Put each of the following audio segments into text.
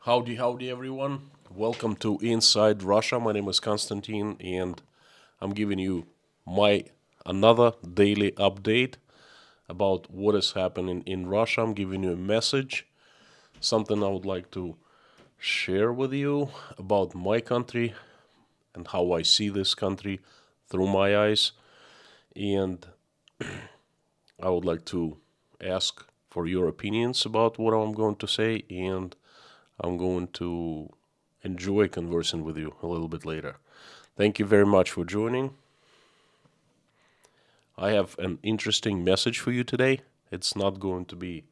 Howdy, everyone. Welcome to Inside Russia. My name is Konstantin, and I'm giving you my another daily update about what is happening in Russia. I'm giving you a message, something I would like to share with you about my country and how I see this country through my eyes. And I would like to ask for your opinions about what I'm going to say, and I'm going to enjoy conversing with you a little bit later. Thank you very much for joining. I have an interesting message for you today. It's not going to be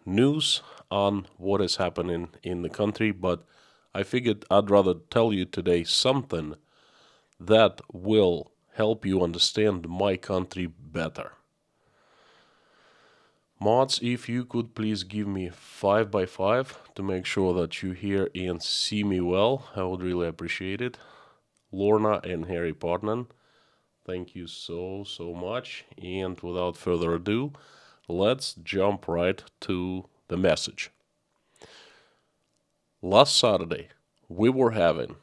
news on what is happening in the country, but I figured I'd rather tell you today something that will help you understand my country better. Mods, if you could please give me 5x5 to make sure that you hear and see me well, I would really appreciate it. Lorna and Harry Partnan, thank you so much. And without further ado, let's jump right to the message. Last Saturday, we were having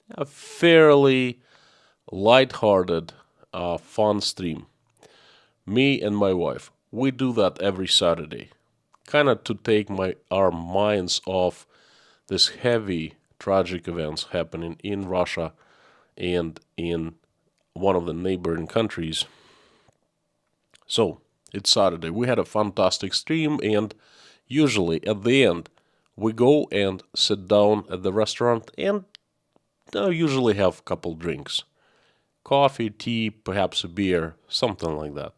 a fairly lighthearted, fun stream. Me and my wife. We do that every Saturday, kind of to take our minds off this heavy, tragic events happening in Russia and in one of the neighboring countries. So, it's Saturday. We had a fantastic stream, and usually at the end, we go and sit down at the restaurant and usually have a couple drinks. Coffee, tea, perhaps a beer, something like that.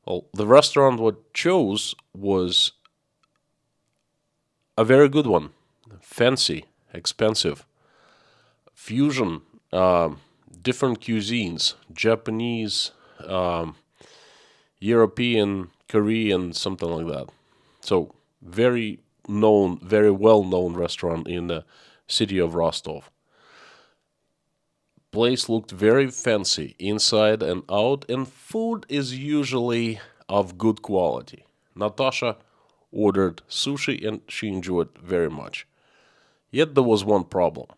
Well, the restaurant we chose was a very good one. Fancy, expensive. Fusion, different cuisines, Japanese, European, Korean, something like that. So, very well known restaurant in the city of Rostov. Place looked very fancy inside and out, and food is usually of good quality. Natasha ordered sushi and she enjoyed it very much. Yet there was one problem.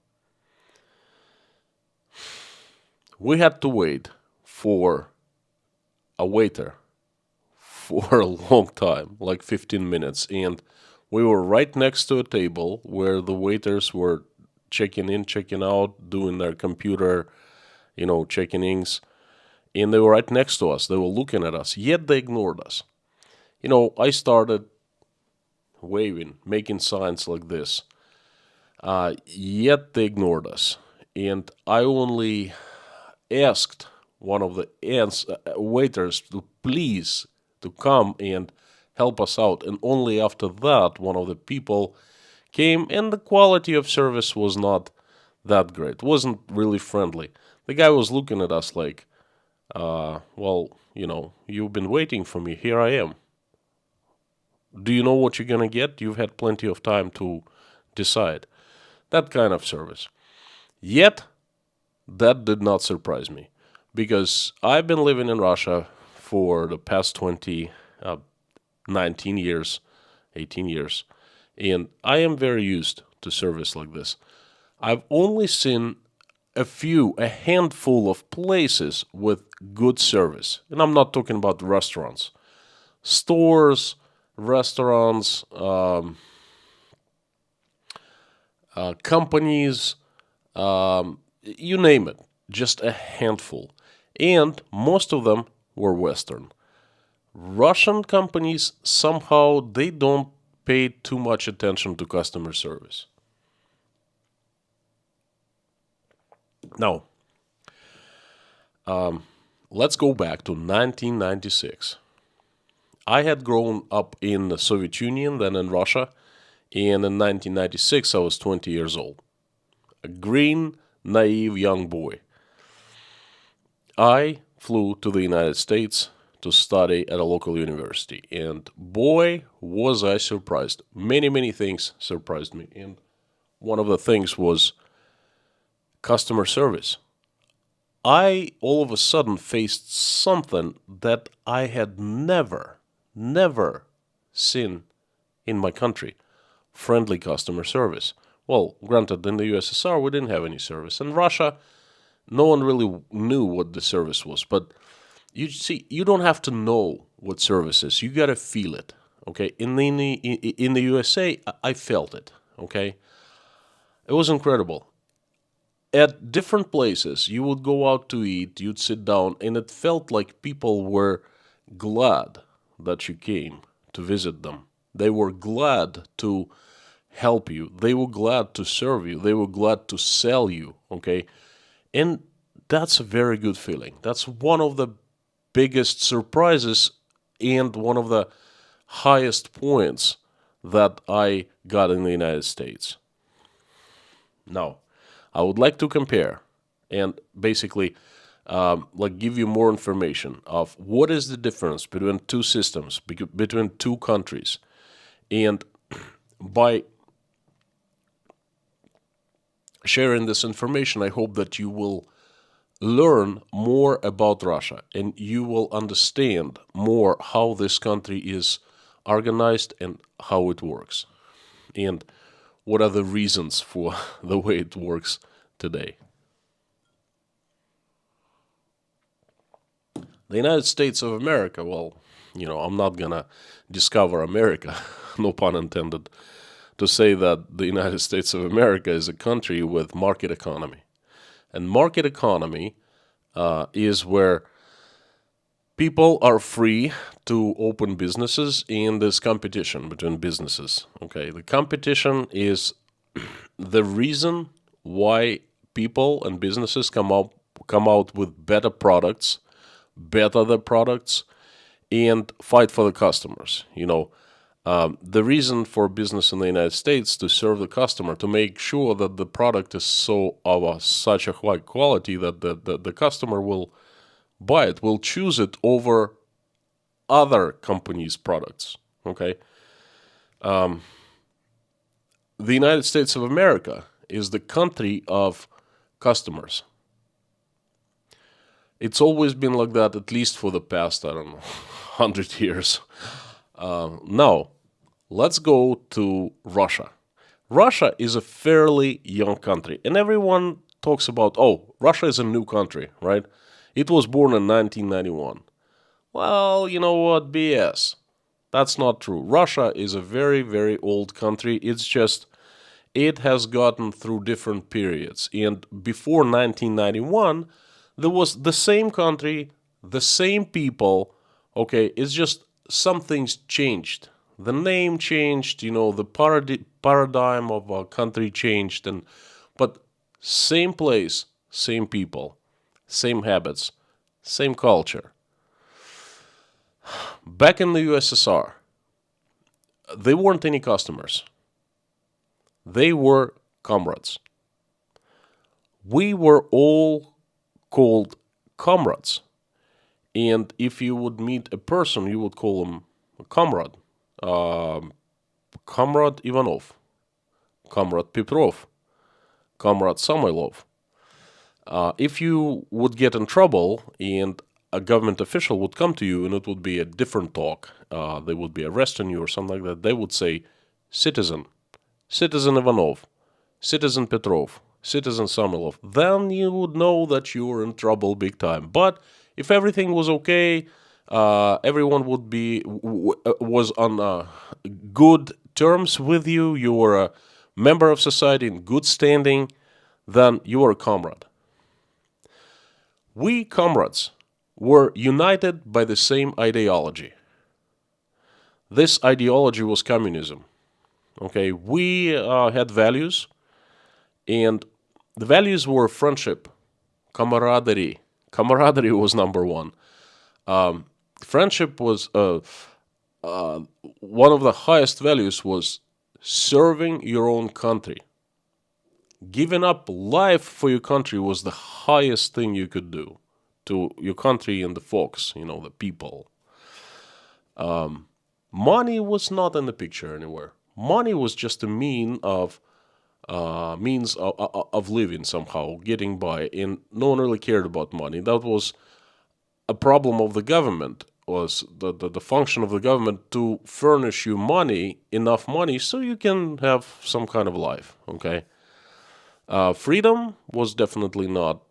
We had to wait for a waiter for a long time, like 15 minutes, and we were right next to a table where the waiters were checking in, checking out, doing their computer, checking ins. And they were right next to us. They were looking at us, yet they ignored us. I started waving, making signs like this. Yet they ignored us. And I only asked one of the waiters to please to come and help us out. And only after that, one of the people came, and the quality of service was not that great. It wasn't really friendly. The guy was looking at us like, you've been waiting for me. Here I am. Do you know what you're going to get? You've had plenty of time to decide. That kind of service. Yet, that did not surprise me, because I've been living in Russia for the past 19 years, 18 years. And I am very used to service like this. I've only seen a handful of places with good service. And I'm not talking about restaurants. Stores, restaurants, companies, you name it. Just a handful. And most of them were Western. Russian companies, somehow, they don't pay too much attention to customer service. Now, let's go back to 1996. I had grown up in the Soviet Union, then in Russia, and in 1996 I was 20 years old. A green, naive young boy. I flew to the United States to study at a local university. And boy, was I surprised. Many things surprised me. And one of the things was customer service. I all of a sudden faced something that I had never seen in my country. friendly customer service. Well, granted, in the USSR, we didn't have any service. In Russia, no one really knew what the service was. But you see, you don't have to know what service is. You got to feel it. Okay? In the USA, I felt it. Okay? It was incredible. At different places, you would go out to eat, you'd sit down, and it felt like people were glad that you came to visit them. They were glad to help you. They were glad to serve you. They were glad to sell you, okay? And that's a very good feeling. That's one of the biggest surprises and one of the highest points that I got in the United States. Now, I would like to compare and basically like give you more information of what is the difference between two systems, between two countries. And by sharing this information, I hope that you will learn more about Russia and you will understand more how this country is organized and how it works. And what are the reasons for the way it works today. The United States of America, well, I'm not going to discover America, no pun intended, to say that the United States of America is a country with market economy. And market economy is where people are free to open businesses and there's competition between businesses. Okay, the competition is the reason why people and businesses come out with better products, better the products, and fight for the customers. The reason for business in the United States to serve the customer, to make sure that the product is such a high quality that the customer will buy it, will choose it over other companies' products. Okay. The United States of America is the country of customers. It's always been like that, at least for the past, 100 years. Now, let's go to Russia. Russia is a fairly young country, and everyone talks about, Russia is a new country, right? It was born in 1991. Well, you know what? BS. That's not true. Russia is a very, very old country. It's just, it has gotten through different periods. And before 1991, there was the same country, the same people. Okay, it's just some things changed. The name changed, the paradigm of our country changed, but same place, same people, same habits, same culture. Back in the USSR, there weren't any customers. They were comrades. We were all called comrades. And if you would meet a person, you would call him a comrade. Comrade Ivanov, Comrade Petrov, Comrade Samoilov. If you would get in trouble and a government official would come to you and it would be a different talk, they would be arresting you or something like that, they would say, citizen Ivanov, citizen Petrov, citizen Samoilov. Then you would know that you were in trouble big time. But if everything was okay, everyone was on good terms with you, you were a member of society in good standing, then you were a comrade. We comrades were united by the same ideology. This ideology was communism. Okay, we had values, and the values were friendship, camaraderie. Camaraderie was number one. Friendship was one of the highest values was serving your own country. Giving up life for your country was the highest thing you could do to your country and the folks, the people. Money was not in the picture anywhere. Money was just a means of living somehow, getting by, and no one really cared about money. That was a problem of the government was the function of the government to furnish you money, enough money, so you can have some kind of life, okay? Freedom was definitely not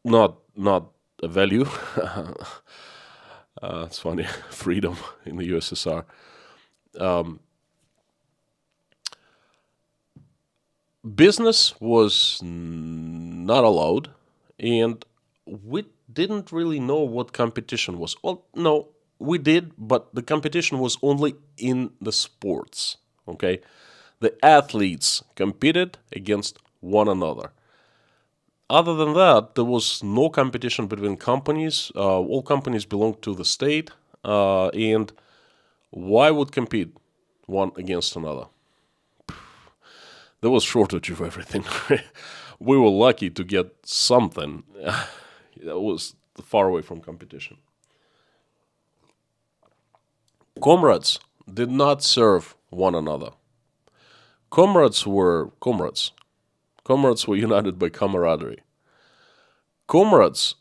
a value. It's funny, freedom in the USSR. Business was not allowed, and we didn't really know what competition was. Well, no, we did, but the competition was only in the sports, okay? The athletes competed against one another. Other than that, there was no competition between companies. All companies belonged to the state, and why would compete one against another? There was shortage of everything. We were lucky to get something that was far away from competition. Comrades did not serve one another. Comrades were comrades. Comrades were united by camaraderie. Comrades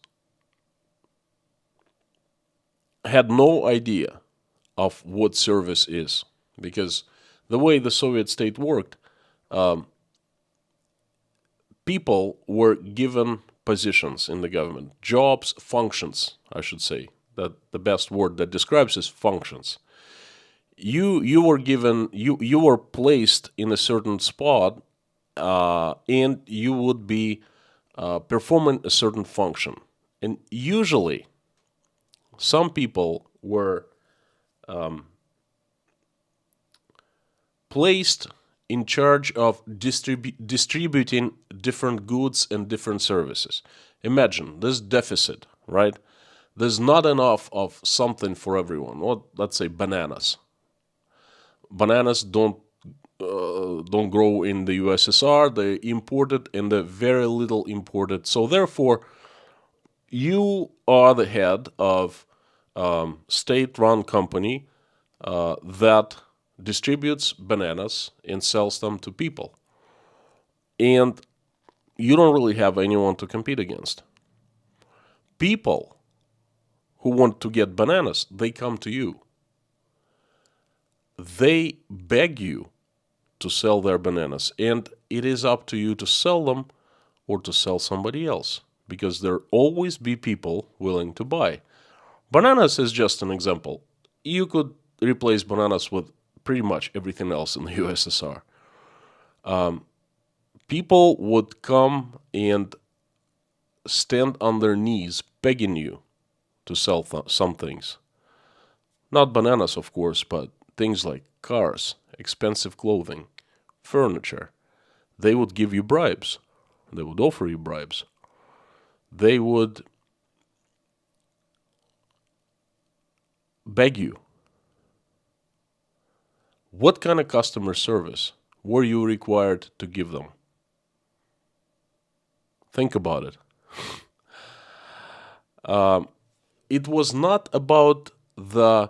had no idea of what service is, because the way the Soviet state worked, people were given positions in the government, jobs, functions, I should say. That the best word that describes is functions. You were given, you were placed in a certain spot, and you would be performing a certain function. And usually, some people were placed in charge of distributing different goods and different services. Imagine this deficit, right? There's not enough of something for everyone. Well, let's say bananas. Bananas don't grow in the USSR. They're imported, and they're very little imported. So therefore, you are the head of state-run company that distributes bananas and sells them to people. And you don't really have anyone to compete against. People who want to get bananas, they come to you. They beg you to sell their bananas, and it is up to you to sell them or to sell somebody else, because there always be people willing to buy. Bananas is just an example. You could replace bananas with pretty much everything else in the USSR. People would come and stand on their knees begging you to sell some things. Not bananas, of course, but things like cars, expensive clothing, furniture. They would give you bribes. They would offer you bribes. They would beg you. What kind of customer service were you required to give them? Think about it. It was not about the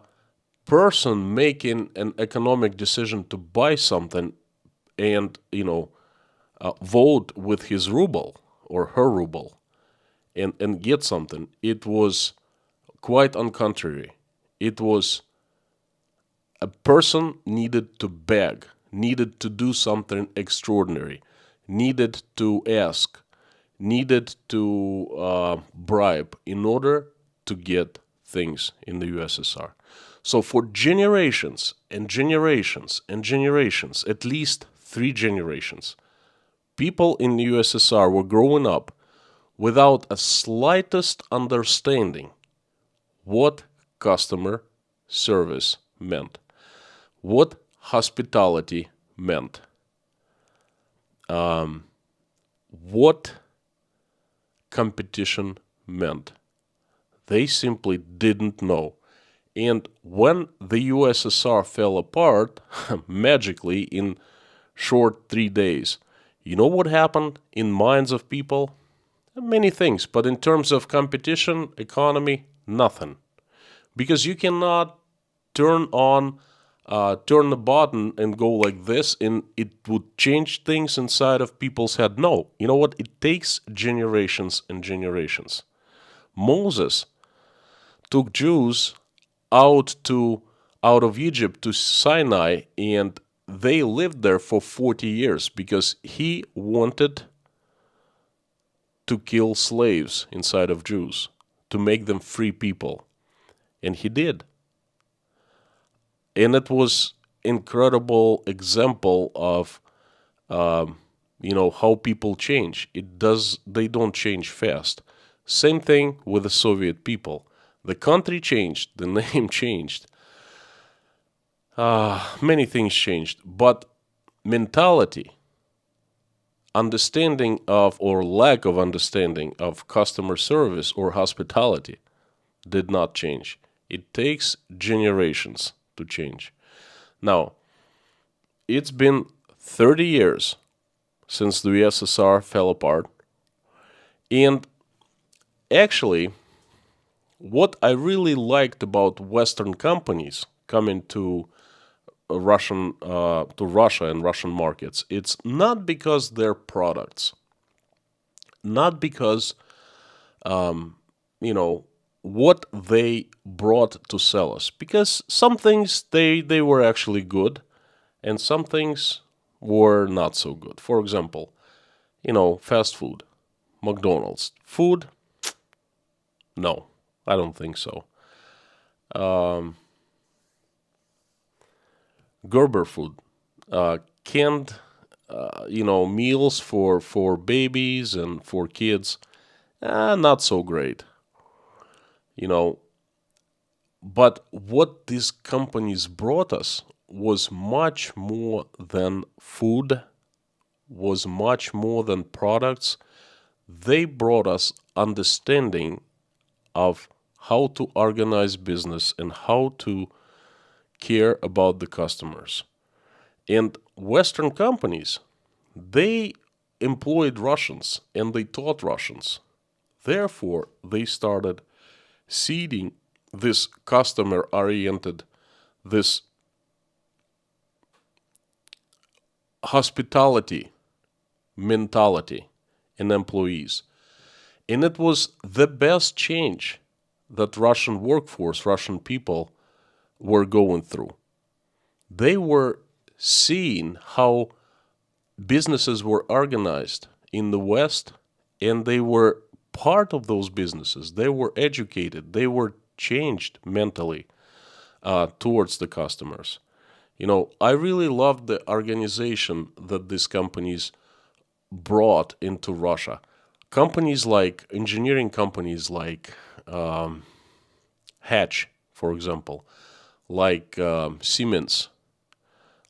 person making an economic decision to buy something and, vote with his ruble or her ruble and get something. It was quite on contrary. It was a person needed to beg, needed to do something extraordinary, needed to ask, needed to bribe in order to get things in the USSR. So for generations and generations and generations, at least 3 generations, people in the USSR were growing up without a slightest understanding what customer service meant, what hospitality meant, what competition meant. They simply didn't know. And when the USSR fell apart, magically in short 3 days, you know what happened in minds of people? Many things, but in terms of competition, economy, nothing. Because you cannot turn the button and go like this, and it would change things inside of people's head. No, you know what? It takes generations and generations. Moses took Jews out to out of Egypt to Sinai, and they lived there for 40 years because he wanted to kill slaves inside of Jews, to make them free people. And he did. And it was incredible example of how people change. They don't change fast. Same thing with the Soviet people. The country changed, the name changed, many things changed, but mentality, understanding of or lack of understanding of customer service or hospitality did not change. It takes generations to change. Now, it's been 30 years since the USSR fell apart, and actually, what I really liked about Western companies coming to Russia and Russian markets, it's not because their products, not because what they brought to sell us, because some things they were actually good, and some things were not so good. For example, fast food, McDonald's food. No, I don't think so. Gerber food, canned, meals for babies and for kids, not so great. You know, but what these companies brought us was much more than food, was much more than products. They brought us understanding of how to organize business and how to care about the customers. And Western companies, they employed Russians and they taught Russians. Therefore, they started seeding this customer oriented, this hospitality mentality in employees. And it was the best change that Russian workforce, Russian people were going through. They were seeing how businesses were organized in the West, and they were part of those businesses. They were educated. They were changed mentally towards the customers. I really loved the organization that these companies brought into Russia. Companies like engineering companies like Hatch, for example, like Siemens,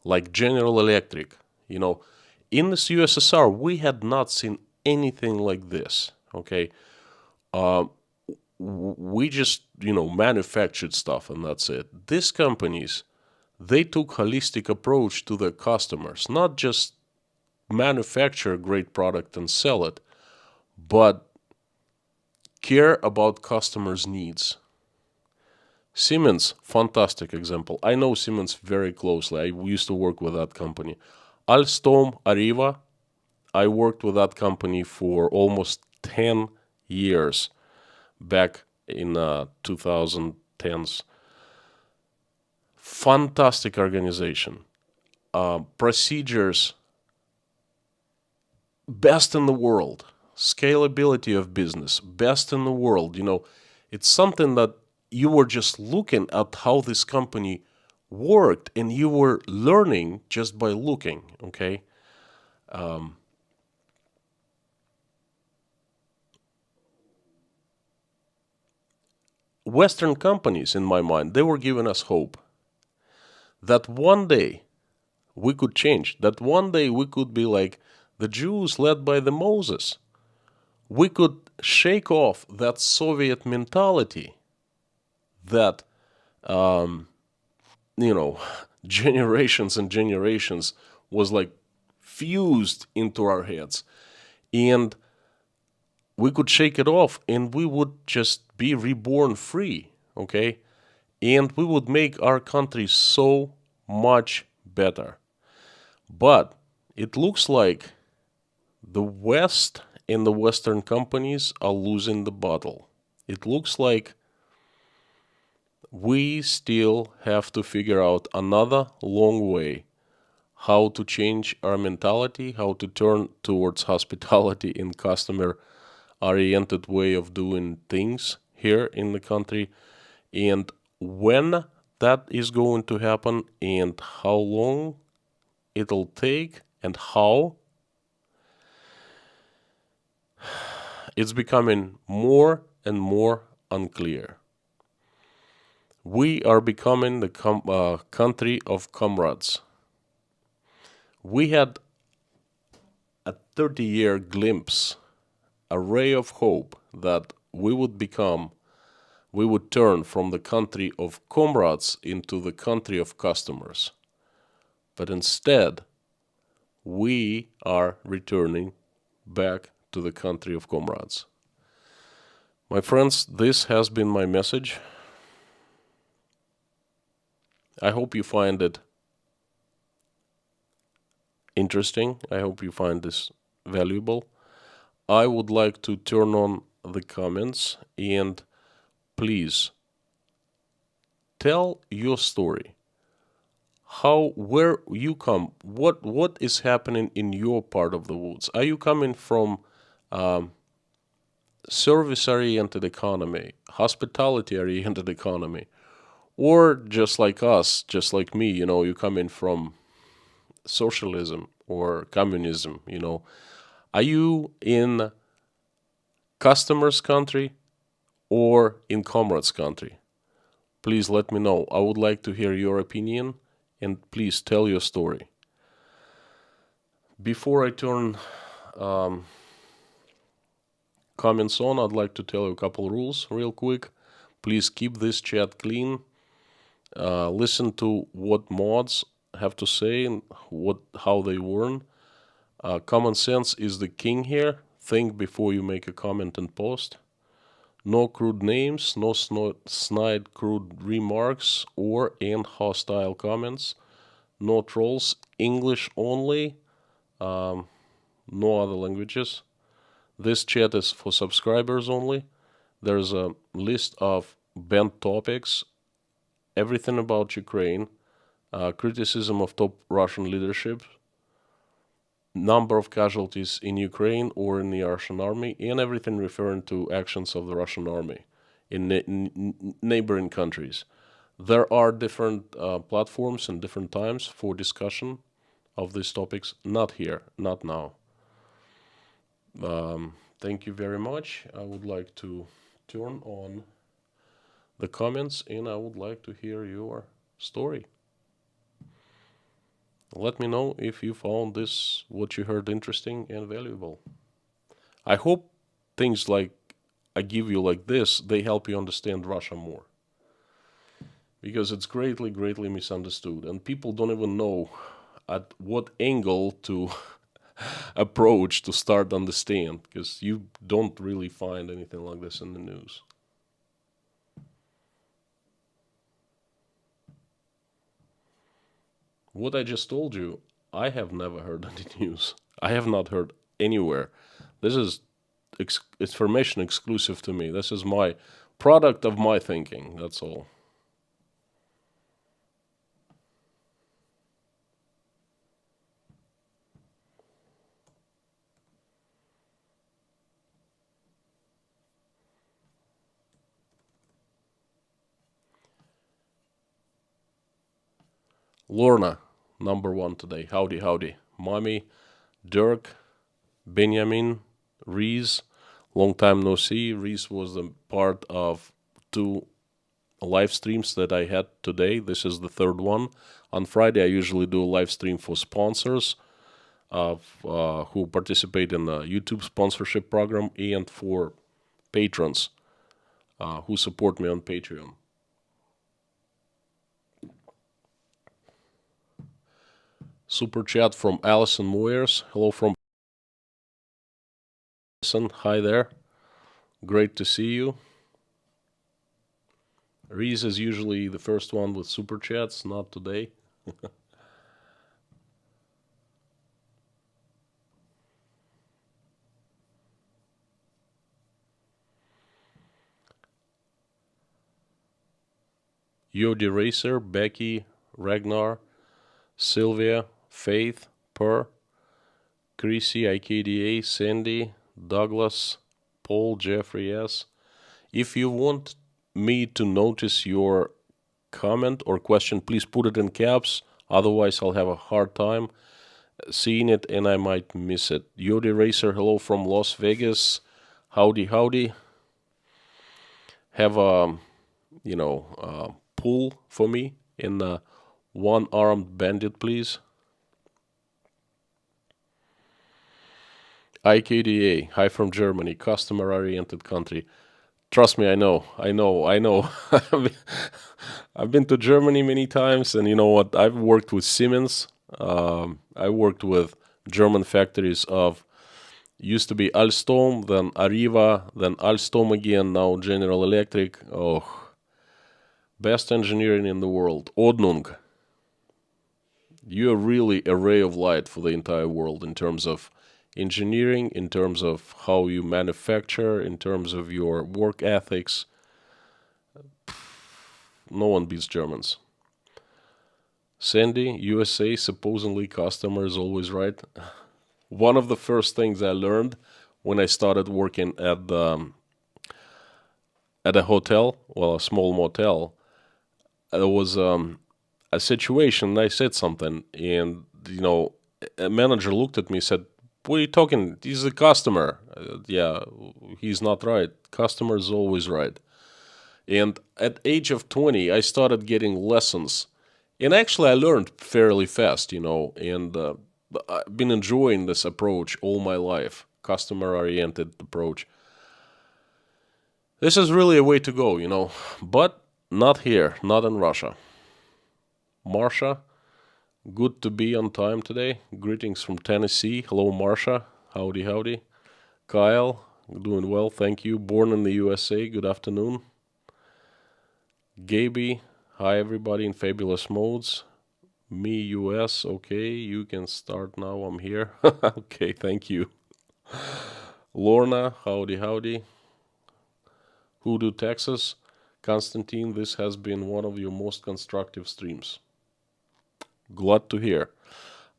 like General Electric. In this USSR, we had not seen anything like this. Okay, we just manufactured stuff and that's it. These companies, they took holistic approach to their customers, not just manufacture a great product and sell it, but care about customers' needs. Siemens, fantastic example. I know Siemens very closely. I used to work with that company. Alstom, Arriva, I worked with that company for almost 10 years back in 2010s. Fantastic organization. Procedures, best in the world. Scalability of business, best in the world. It's something that you were just looking at how this company worked and you were learning just by looking, okay? Western companies, in my mind, they were giving us hope that one day we could change, that one day we could be like the Jews led by the Moses. We could shake off that Soviet mentality that, generations and generations was like fused into our heads. And we could shake it off and we would just be reborn free, okay? And we would make our country so much better. But it looks like the West and the Western companies are losing the battle. It looks like we still have to figure out another long way how to change our mentality, how to turn towards hospitality in customer-oriented way of doing things here in the country, and when that is going to happen and how long it'll take and how, it's becoming more and more unclear. We are becoming the country of comrades. We had a 30-year glimpse, a ray of hope that we would turn from the country of comrades into the country of customers. But instead, we are returning back to the country of comrades. My friends, this has been my message. I hope you find it interesting. I hope you find this valuable. I would like to turn on the comments and please tell your story. Where you come, what is happening in your part of the woods? Are you coming from service-oriented economy, hospitality-oriented economy, or just like us, just like me, you come in from socialism or communism, Are you in customers' country or in comrades' country? Please let me know. I would like to hear your opinion and please tell your story. Before I turn comments on, I'd like to tell you a couple rules real quick. Please keep this chat clean. Listen to what mods have to say and how they warn. Common sense is the king here. Think before you make a comment and post. No crude names, no snide crude remarks and hostile comments. No trolls, English only, no other languages. This chat is for subscribers only. There's a list of banned topics, everything about Ukraine, criticism of top Russian leadership, number of casualties in Ukraine or in the Russian army, and everything referring to actions of the Russian army in neighboring countries. There are different platforms and different times for discussion of these topics. Not here, not now. Thank you very much. I would like to turn on the comments and I would like to hear your story. Let me know if you found what you heard, interesting and valuable. I hope things like I give you like this, they help you understand Russia more. Because it's greatly, greatly misunderstood. And people don't even know at what angle to approach to start understand. Because you don't really find anything like this in the news. What I just told you, I have never heard any news. I have not heard anywhere. This is information exclusive to me. This is my product of my thinking. That's all. Lorna, number 1 today. Howdy, howdy. Mommy, Dirk, Benjamin, Reese. Long time no see. Reese was a part of 2 live streams that I had today. This is the 3rd one. On Friday, I usually do a live stream for sponsors who participate in the YouTube sponsorship program and for patrons who support me on Patreon. Super chat from Allison Moyers. Hello from Allison. Hi there. Great to see you. Reese is usually the first one with super chats, not today. Yodi Racer, Becky, Ragnar, Sylvia, Faith, Per, Chrissy, IKDA, Sandy, Douglas, Paul, Jeffrey S. If you want me to notice your comment or question, please put it in caps. Otherwise, I'll have a hard time seeing it and I might miss it. Yodi Racer, hello from Las Vegas. Howdy, howdy. Have a, pull for me in one-armed bandit, please. IKDA, hi from Germany, customer-oriented country. Trust me, I know. I've been to Germany many times, and you know what? I've worked with Siemens. I worked with German factories of used to be Alstom, then Arriva, then Alstom again, now General Electric. Oh, best engineering in the world. Ordnung. You're really a ray of light for the entire world in terms of engineering, in terms of how you manufacture, in terms of your work ethics. No one beats Germans. Sandy, USA, supposedly customer is always right. One of the first things I learned when I started working at a hotel, well, a small motel, there was a situation. I said something, and a manager looked at me and said, "What are you talking? He's a customer." Yeah, he's not right. Customer is always right. And at age of 20, I started getting lessons. And actually, I learned fairly fast, and I've been enjoying this approach all my life, customer-oriented approach. This is really a way to go, but not here, not in Russia. Marsha, good to be on time today. Greetings from Tennessee. Hello, Marsha. Howdy, howdy. Kyle, doing well, thank you. Born in the USA, good afternoon. Gaby, hi everybody in Fabulous Modes. Me, US, okay, you can start now, I'm here. Okay, thank you. Lorna, howdy, howdy. Hoodoo, Texas. Constantine, this has been one of your most constructive streams. Glad to hear.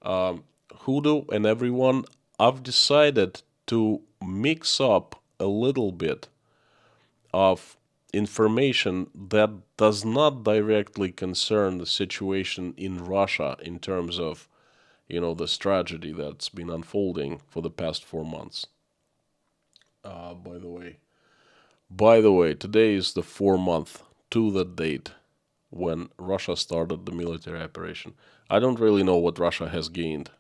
Hoodoo and everyone, I've decided to mix up a little bit of information that does not directly concern the situation in Russia in terms of, this tragedy that's been unfolding for the past 4 months. By the way, today is the 4-month to the date when Russia started the military operation. I don't really know what Russia has gained.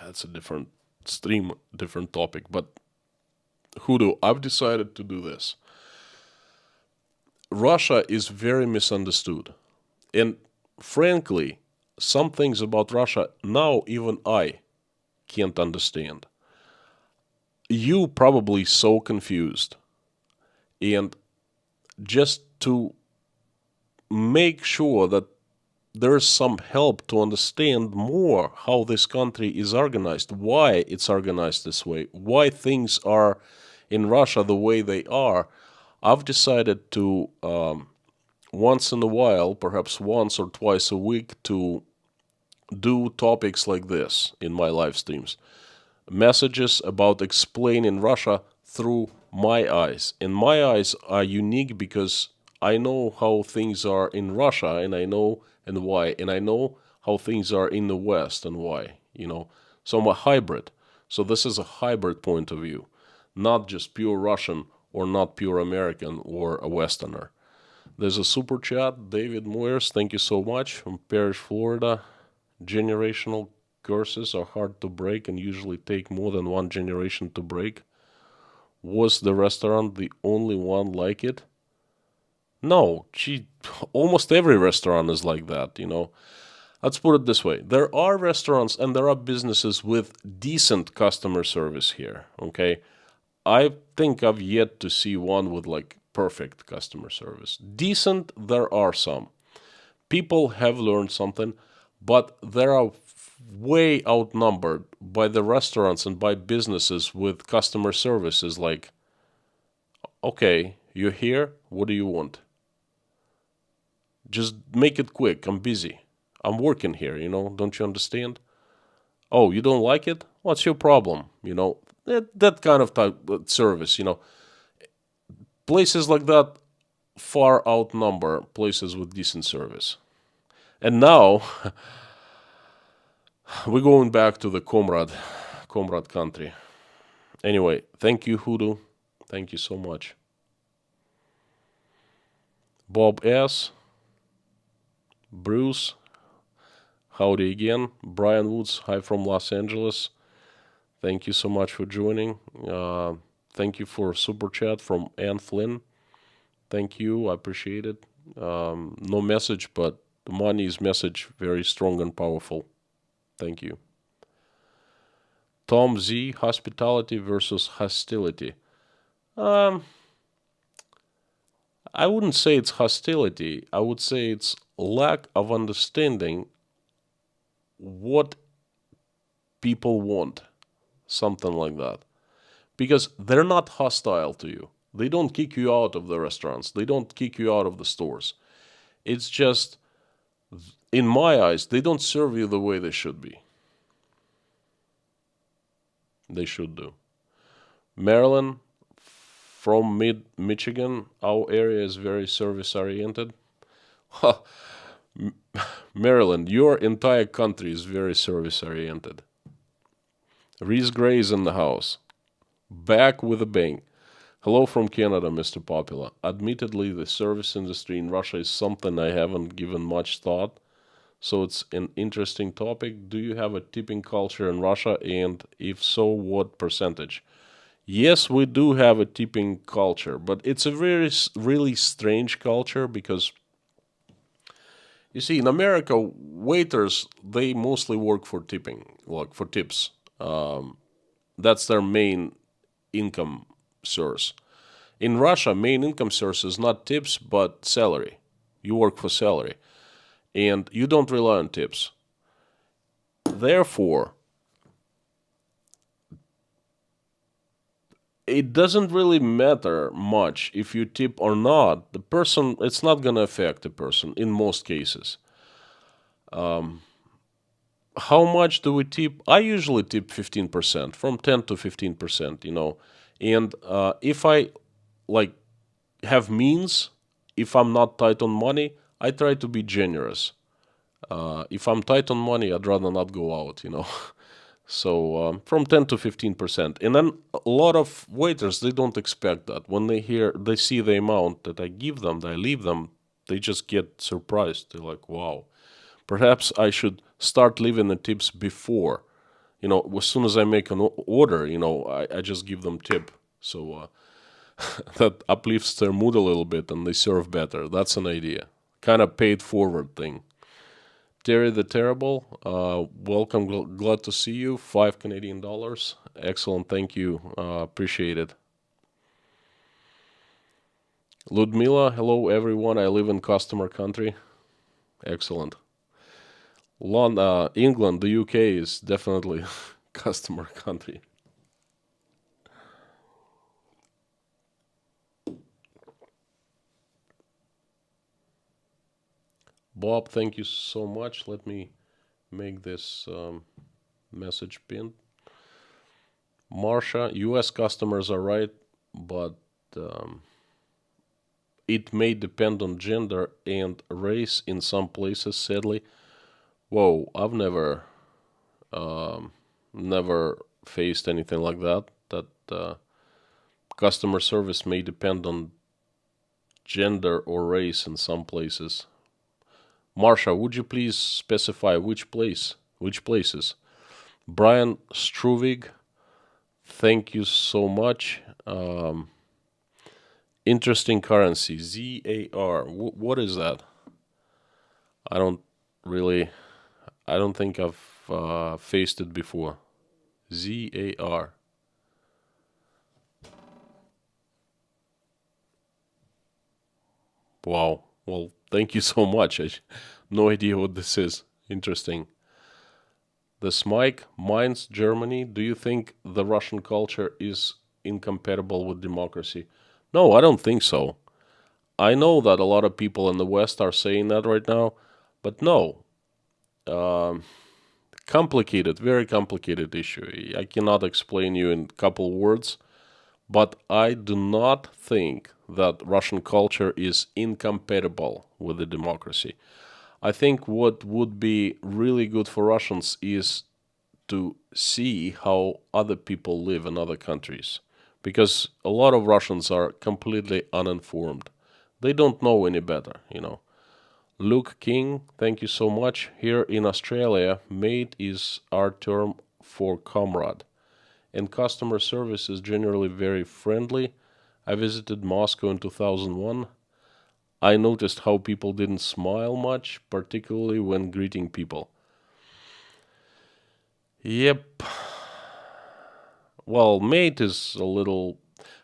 That's a different stream, different topic, but Hoodoo, I've decided to do this. Russia is very misunderstood. And frankly, some things about Russia now even I can't understand. You probably so confused. And just to make sure that there's some help to understand more how this country is organized, why it's organized this way, why things are in Russia the way they are, I've decided to once in a while, perhaps once or twice a week, to do topics like this in my live streams. Messages about explaining Russia through my eyes. And my eyes are unique because I know how things are in Russia and I know and why. And I know how things are in the West and why, So I'm a hybrid. So this is a hybrid point of view, not just pure Russian or not pure American or a Westerner. There's a super chat, David Moyers, thank you so much, from Parrish, Florida. Generational curses are hard to break and usually take more than one generation to break. Was the restaurant the only one like it? No, almost every restaurant is like that, Let's put it this way. There are restaurants and there are businesses with decent customer service here, okay? I think I've yet to see one with perfect customer service. Decent, there are some. People have learned something, but they are way outnumbered by the restaurants and by businesses with customer services Okay, you're here. What do you want? Just make it quick. I'm busy. I'm working here, Don't you understand? Oh, you don't like it? What's your problem? That kind of type of service, Places like that far outnumber places with decent service. And now we're going back to the comrade country. Anyway, thank you, Hoodoo. Thank you so much. Bob S., Bruce, howdy again. Brian Woods, hi from Los Angeles. Thank you so much for joining. Thank you for super chat from Ann Flynn. Thank you, I appreciate it. No message, but the money's message very strong and powerful. Thank you. Tom Z, hospitality versus hostility. I wouldn't say it's hostility. I would say it's lack of understanding what people want. Something like that. Because they're not hostile to you. They don't kick you out of the restaurants. They don't kick you out of the stores. It's just, in my eyes, they don't serve you the way they should be. They should do. Maryland, from Michigan, our area is very service-oriented. Maryland, your entire country is very service-oriented. Reese Gray is in the house. Back with a bang. Hello from Canada, Mr. Popular. Admittedly, the service industry in Russia is something I haven't given much thought, so it's an interesting topic. Do you have a tipping culture in Russia, and if so, what percentage? Yes, we do have a tipping culture, but it's a really strange culture because, you see, in America, waiters, they mostly work for tipping, like for tips. That's their main income source. In Russia, main income source is not tips, but salary. You work for salary. And you don't rely on tips. Therefore, it doesn't really matter much if you tip or not. The person, it's not going to affect the person in most cases. How much do we tip? I usually tip 15%, from 10 to 15%, And if I have means, if I'm not tight on money, I try to be generous. If I'm tight on money, I'd rather not go out, So from 10 to 15%. And then a lot of waiters, they don't expect that. When they see the amount that I give them, that I leave them, they just get surprised. They're like, wow, perhaps I should start leaving the tips before. As soon as I make an order, I just give them tip. So that uplifts their mood a little bit and they serve better. That's an idea. Kind of paid forward thing. Terry the Terrible, welcome. Glad to see you. $5 Canadian. Excellent. Thank you. Appreciate it. Ludmila, hello everyone. I live in customer country. Excellent. England, the UK is definitely customer country. Bob, thank you so much. Let me make this message pinned. Marsha, US customers are right, but it may depend on gender and race in some places, sadly. Whoa, I've never faced anything like that. That customer service may depend on gender or race in some places. Marsha, would you please specify which places? Brian Struvig, thank you so much. Interesting currency, ZAR. What is that? I don't think I've faced it before. ZAR. Wow. Well, thank you so much. I no idea what this is. Interesting. This Mike, Mainz, Germany. Do you think the Russian culture is incompatible with democracy? No, I don't think so. I know that a lot of people in the West are saying that right now, but no. Um, Complicated, very complicated issue. I cannot explain you in a couple words, but I do not think that Russian culture is incompatible with the democracy. I think what would be really good for Russians is to see how other people live in other countries. Because a lot of Russians are completely uninformed. They don't know any better. Luke King, thank you so much. Here in Australia, mate is our term for comrade. And customer service is generally very friendly. I visited Moscow in 2001. I noticed how people didn't smile much, particularly when greeting people. Yep. Well, mate is a little.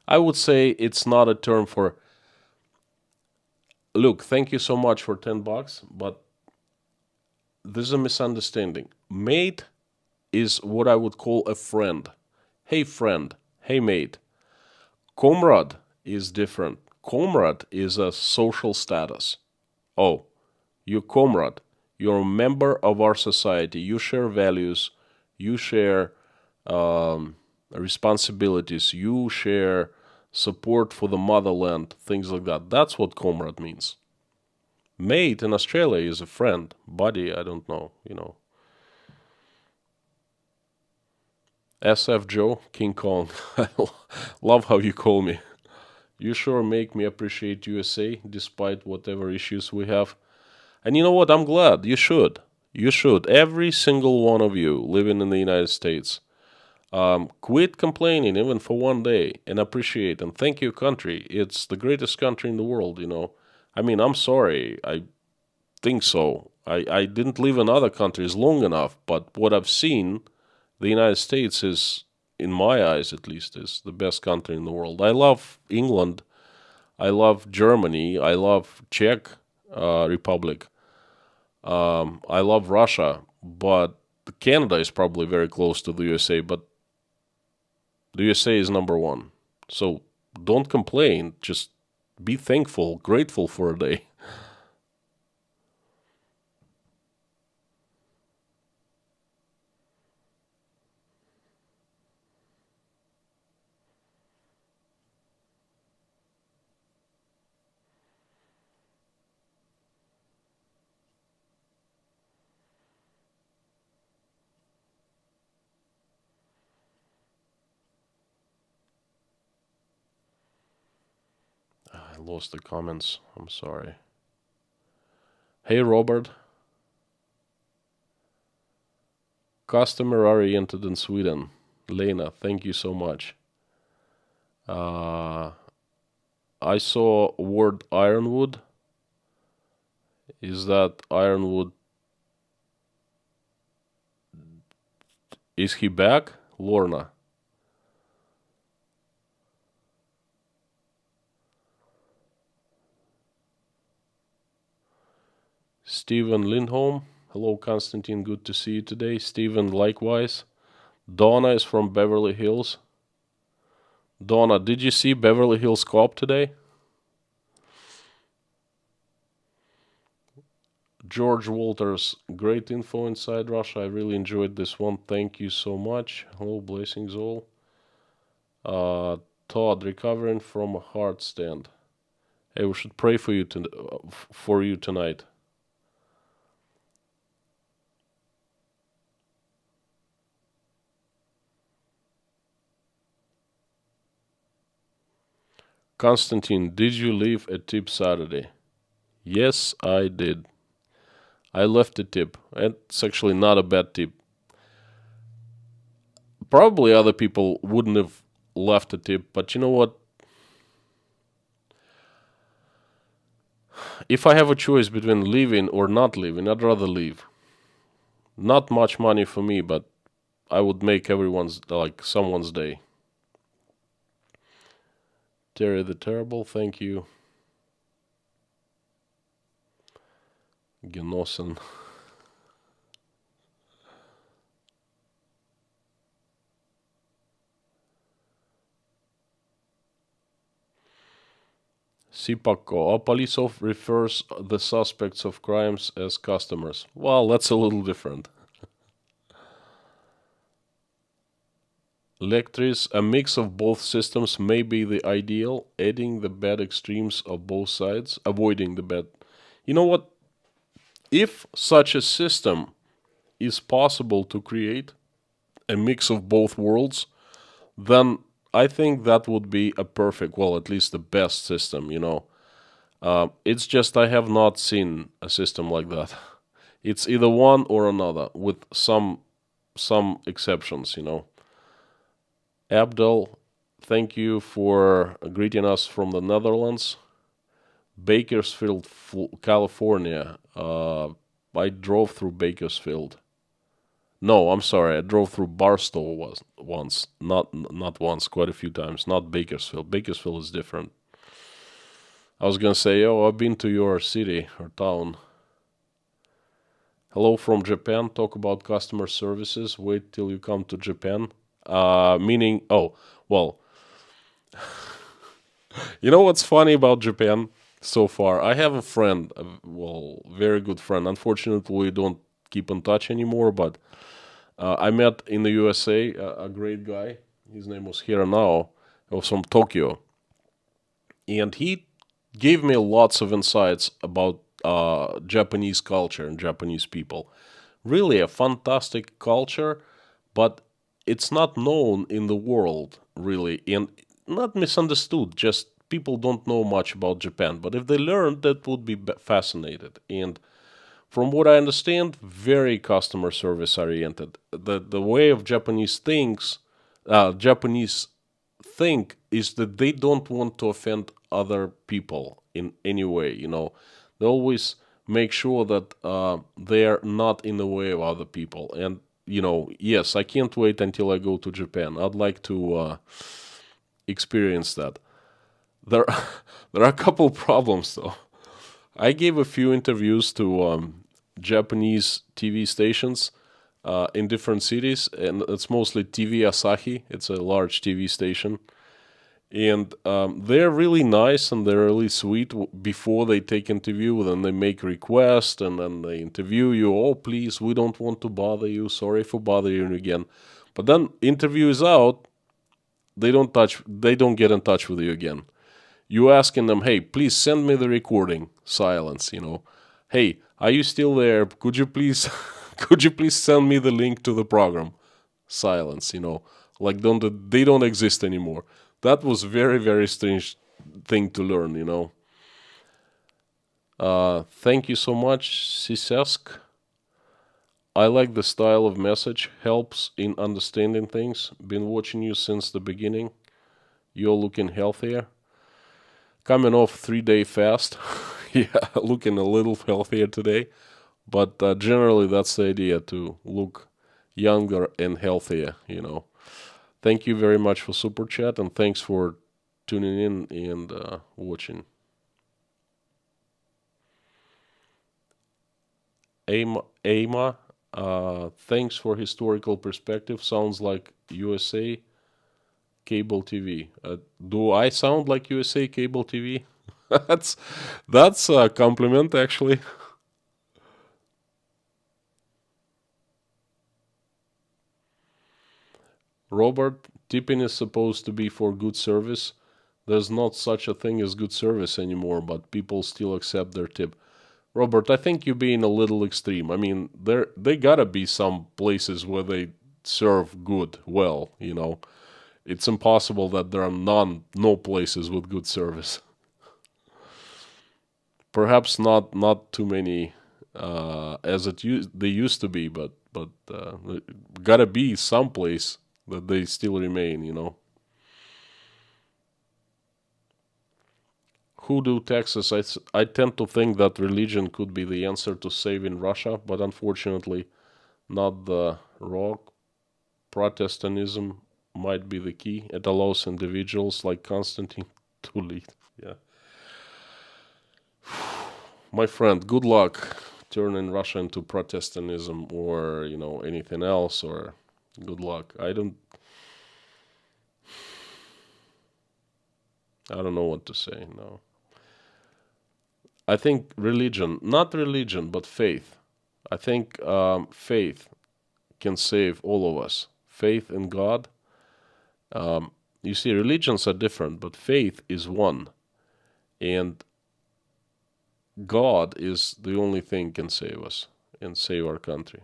I would say it's not a term for. Look, thank you so much for $10, but there's a misunderstanding. Mate is what I would call a friend. Hey, friend. Hey, mate. Comrade is different. Comrade is a social status. Oh, you're comrade. You're a member of our society. You share values. You share responsibilities. You share support for the motherland, things like that. That's what comrade means. Mate in Australia is a friend. Buddy, I don't know. SF Joe, King Kong. I love how you call me. You sure make me appreciate USA despite whatever issues we have. And you know what? I'm glad. You should. You should. Every single one of you living in the United States. Quit complaining even for one day and appreciate and thank your country. It's the greatest country in the world. I mean, I'm sorry. I think so. I didn't live in other countries long enough, but what I've seen, the United States is, in my eyes at least, is the best country in the world. I love England. I love Germany. I love Czech Republic. I love Russia, but Canada is probably very close to the USA, but the USA is number one. So don't complain. Just be thankful, grateful for a day. I lost the comments. I'm sorry. Hey, Robert. Customer oriented in Sweden. Lena, thank you so much. Uh, I saw word ironwood. Is that ironwood? Is he back? Lorna. Stephen Lindholm. Hello, Constantine. Good to see you today. Stephen, likewise. Donna is from Beverly Hills. Donna, did you see Beverly Hills Cop today? George Walters, great info inside Russia. I really enjoyed this one. Thank you so much. Hello, blessings all. Todd, recovering from a heart stand. Hey, we should pray for you tonight. Constantine, did you leave a tip Saturday? Yes, I did. I left a tip. It's actually not a bad tip. Probably other people wouldn't have left a tip, but you know what? If I have a choice between leaving or not leaving, I'd rather leave. Not much money for me, but I would make someone's day. Terry the Terrible, thank you. Genossen. Sipako, a police officer refers the suspects of crimes as customers. Well, that's a little different. Lectris, a mix of both systems may be the ideal, adding the bad extremes of both sides, avoiding the bad. You know what? If such a system is possible to create, a mix of both worlds, then I think that would be a perfect, well, at least the best system. It's just I have not seen a system like that. It's either one or another, with some exceptions. Abdel, thank you for greeting us from the Netherlands. Bakersfield, California. I drove through Bakersfield. No, I'm sorry. I drove through Barstow once, not once, quite a few times. Not Bakersfield. Bakersfield is different. I was gonna say, oh, I've been to your city or town. Hello from Japan. Talk about customer services. Wait till you come to Japan. Meaning, oh, well, you know what's funny about Japan so far? I have a friend, well, very good friend. Unfortunately, we don't keep in touch anymore, but I met in the USA a great guy. His name was Hiranao. He was from Tokyo. And he gave me lots of insights about Japanese culture and Japanese people. Really a fantastic culture, but it's not known in the world, really, and not misunderstood. Just people don't know much about Japan. But if they learned, that would be fascinated. And from what I understand, very customer service oriented. The way of Japanese think is that they don't want to offend other people in any way. They always make sure that they're not in the way of other people. And yes, I can't wait until I go to Japan. I'd like to experience that. There, there are a couple problems though. I gave a few interviews to Japanese TV stations in different cities, and it's mostly TV Asahi. It's a large TV station. And they're really nice and they're really sweet before they take interview. Then they make requests and then they interview you. Oh, please, we don't want to bother you. Sorry for bothering you again. But then interview is out. They don't get in touch with you again. You asking them, hey, please send me the recording. Silence. Hey, are you still there? Could you please send me the link to the program? Silence. Like they don't exist anymore. That was very, very strange thing to learn. Thank you so much, Sisesk. I like the style of message. Helps in understanding things. Been watching you since the beginning. You're looking healthier. Coming off 3-day fast. Yeah, looking a little healthier today. But generally, that's the idea, to look younger and healthier. Thank you very much for Super Chat, and thanks for tuning in and watching. Ama, thanks for historical perspective. Sounds like USA cable TV. Do I sound like USA cable TV? that's a compliment, actually. Robert, tipping is supposed to be for good service. There's not such a thing as good service anymore, but people still accept their tip. Robert, I think you're being a little extreme. I mean, they gotta be some places where they serve good, well. It's impossible that there are no places with good service. Perhaps not too many as they used to be, but gotta be some place that they still remain. Who do taxes? I tend to think that religion could be the answer to saving Russia, but unfortunately, not the rock. Protestantism might be the key. It allows individuals like Constantine to lead. Yeah. My friend, good luck turning Russia into Protestantism or, anything else, or good luck. I don't know what to say, no. I think religion, not religion, but faith. I think faith can save all of us. Faith in God. You see, religions are different, but faith is one. And God is the only thing can save us and save our country.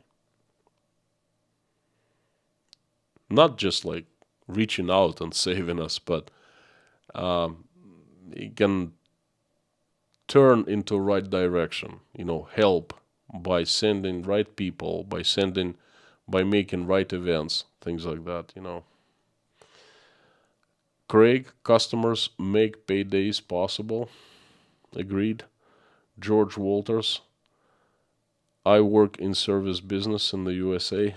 Not just like reaching out and saving us, but it can turn into right direction, help by sending right people, by making right events, things like that. Craig, customers make paydays possible. Agreed. George Walters, I work in service business in the USA.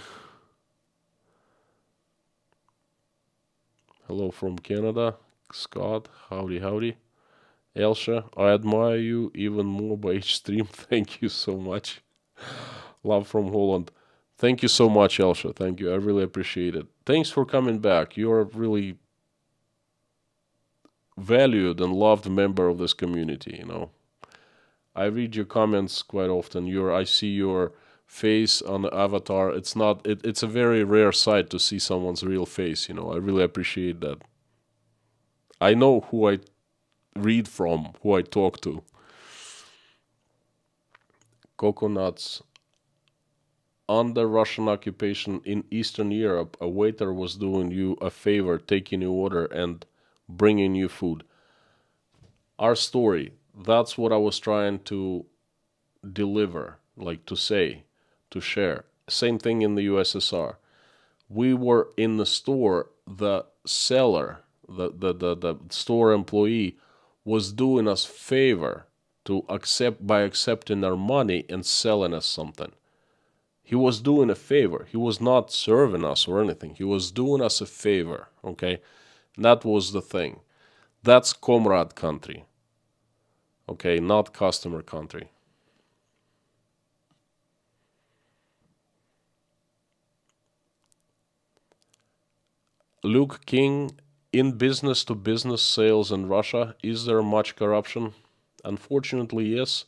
Hello from Canada. Scott, howdy, howdy. Elsha, I admire you even more by each stream. Thank you so much. Love from Holland. Thank you so much, Elsha. Thank you. I really appreciate it. Thanks for coming back. You're a really valued and loved member of this community. I read your comments quite often. I see your face on the avatar. It's a very rare sight to see someone's real face. I really appreciate that. I know who I read from, who I talk to. Coconuts. Under Russian occupation in Eastern Europe, a waiter was doing you a favor, taking your order and bringing you food. Our story, that's what I was trying to deliver, like to say, to share. Same thing in the USSR. We were in the store, the seller, the store employee was doing us favor by accepting our money and selling us something. He was doing a favor. He was not serving us or anything. He was doing us a favor, okay? That was the thing. That's comrade country, okay? Not customer country. Luke King, in business-to-business sales in Russia, is there much corruption? Unfortunately, yes.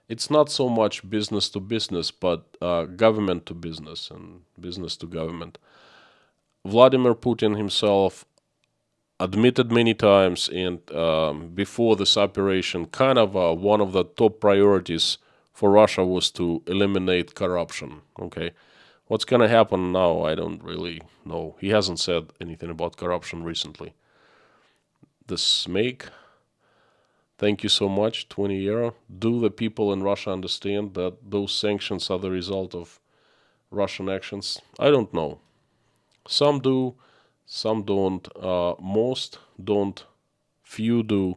It's not so much business to business, but government to business and business to government. Vladimir Putin himself admitted many times, and before this operation, kind of one of the top priorities for Russia was to eliminate corruption. Okay, what's going to happen now, I don't really know. He hasn't said anything about corruption recently. The Smake. Thank you so much, 20 euro. Do the people in Russia understand that those sanctions are the result of Russian actions? I don't know. Some do, some don't. Most don't. Few do.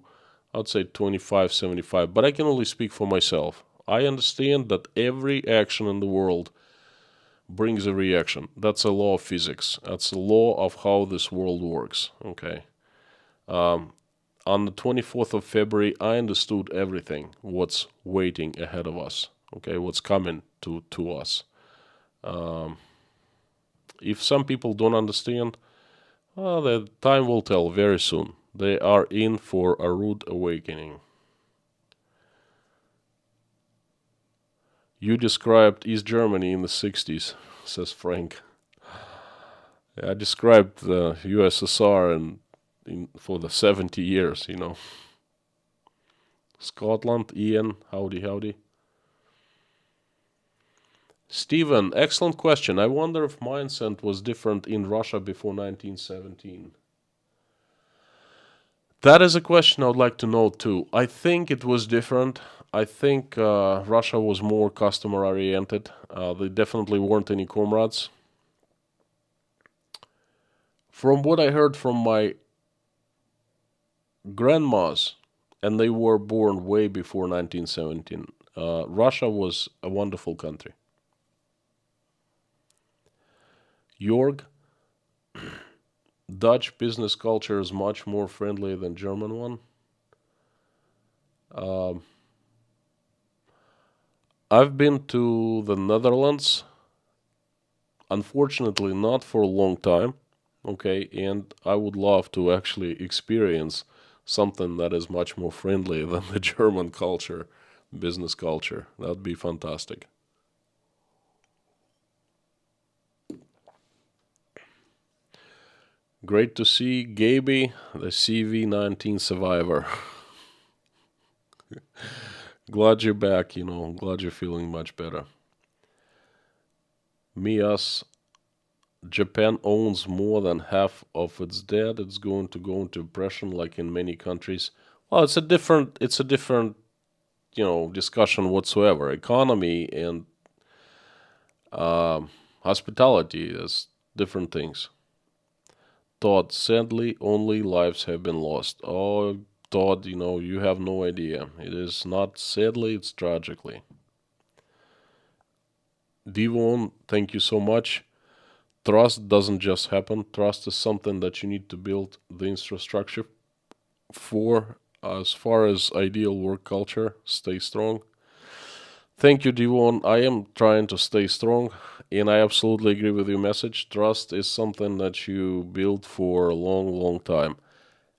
I'd say 25, 75. But I can only speak for myself. I understand that every action in the world brings a reaction. That's a law of physics. That's a law of how this world works. Okay. On the 24th of February, I understood everything, what's waiting ahead of us, okay, what's coming to us. If some people don't understand, well, the time will tell very soon. They are in for a rude awakening. You described East Germany in the 60s, says Frank. I described the USSR and for the 70 years, Scotland, Ian, howdy, howdy. Stephen, excellent question. I wonder if mindset was different in Russia before 1917. That is a question I would like to know too. I think it was different. I think Russia was more customer oriented. They definitely weren't any comrades. From what I heard from my grandmas, and they were born way before 1917. Russia was a wonderful country. Jorg, Dutch business culture is much more friendly than German one. I've been to the Netherlands, unfortunately not for a long time, okay, and I would love to actually experience something that is much more friendly than the German culture. business culture. That'd be fantastic. Great to see Gaby, the CV-19 survivor. Glad you're back, glad you're feeling much better. Us, Japan owns more than half of its debt. It's going to go into depression like in many countries. Well, it's a different discussion whatsoever. Economy and hospitality is different things. Todd, sadly, only lives have been lost. Oh, Todd, you have no idea. It is not sadly, it's tragically. Devon, thank you so much. Trust doesn't just happen. Trust is something that you need to build the infrastructure for. As far as ideal work culture, stay strong. Thank you, Devon. I am trying to stay strong, and I absolutely agree with your message. Trust is something that you build for a long, long time.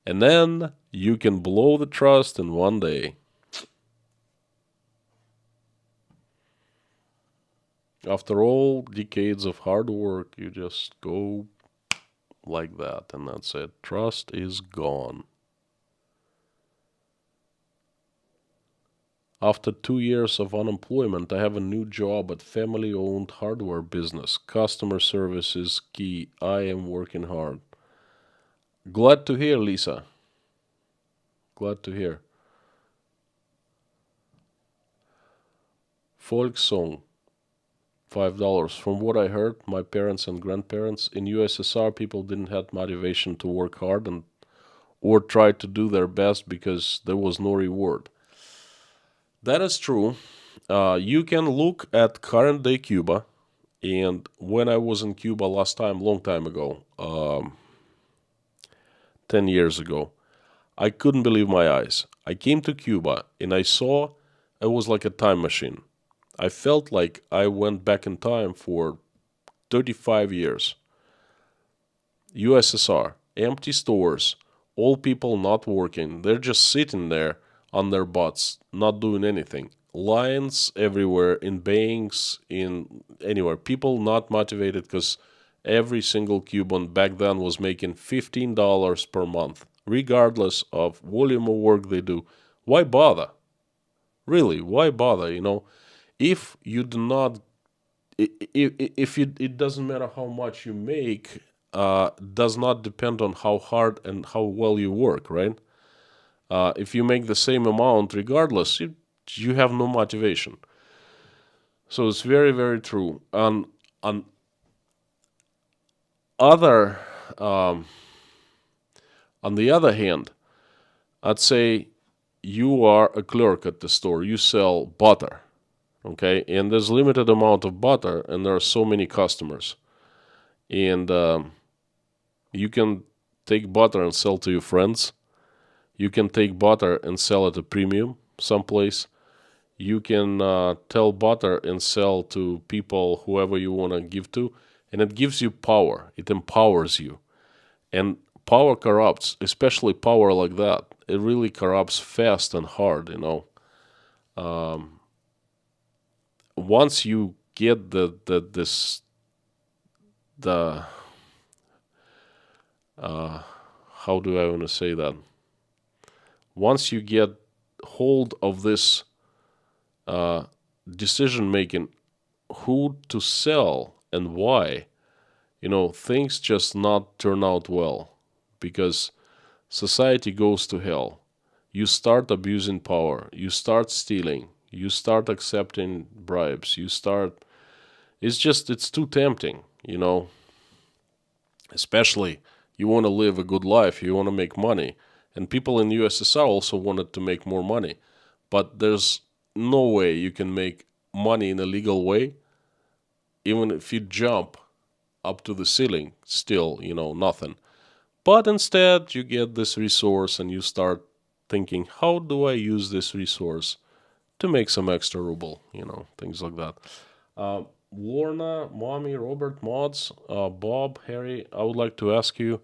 And then you can blow the trust in one day. After all decades of hard work, you just go like that, and that's it. Trust is gone. After 2 years of unemployment, I have a new job at family-owned hardware business. Customer service is key. I am working hard. Glad to hear, Lisa. Glad to hear. Folk song, $5. From what I heard, my parents and grandparents in USSR, people didn't have motivation to work hard and or try to do their best because there was no reward. That is true. You can look at current day Cuba, and when I was in Cuba last time, long time ago, 10 years ago, I couldn't believe my eyes. I came to Cuba and I saw it was like a time machine. I felt like I went back in time for 35 years. USSR, empty stores, all people not working. They're just sitting there on their butts, not doing anything. Lines everywhere, in banks, in anywhere. People not motivated because every single Cuban back then was making $15 per month, regardless of volume of work they do. Why bother? Really, why bother? If you do not, if you, it doesn't matter how much you make, does not depend on how hard and how well you work, right? If you make the same amount, regardless, you have no motivation. So it's very, very true. On other, um, on the other hand, I'd say you are a clerk at the store. You sell butter, okay, and there's limited amount of butter, and there are so many customers, and you can take butter and sell to your friends. You can take butter and sell at a premium someplace. You can tell butter and sell to people, whoever you want to give to, and it gives you power. It empowers you. And power corrupts, especially power like that. It really corrupts fast and hard, Once you get the how do I want to say that? Once you get hold of this decision making, who to sell and why, things just not turn out well because society goes to hell. You start abusing power, you start stealing, you start accepting bribes, it's too tempting, especially you want to live a good life, you want to make money. And people in the USSR also wanted to make more money. But there's no way you can make money in a legal way. Even if you jump up to the ceiling, still, nothing. But instead, you get this resource and you start thinking, how do I use this resource to make some extra ruble, things like that. Lorna, Mommy, Robert, Mods, Bob, Harry, I would like to ask you,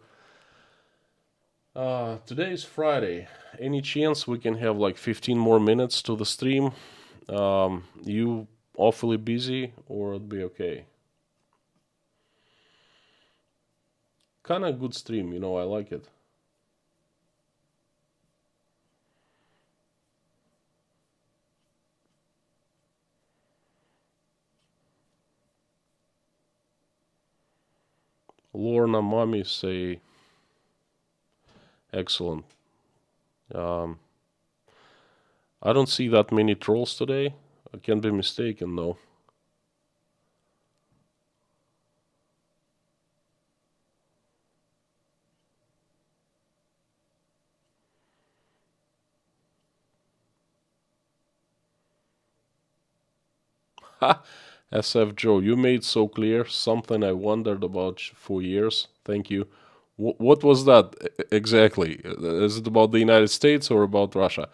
today is Friday. Any chance we can have like 15 more minutes to the stream? You awfully busy or it'll be okay? Kind of good stream, I like it. Lorna Mommy say excellent. Um, I don't see that many trolls today. I can be mistaken though. Ha! SF Joe, you made so clear something I wondered about for years. Thank you. What was that exactly? Is it about the United States or about Russia?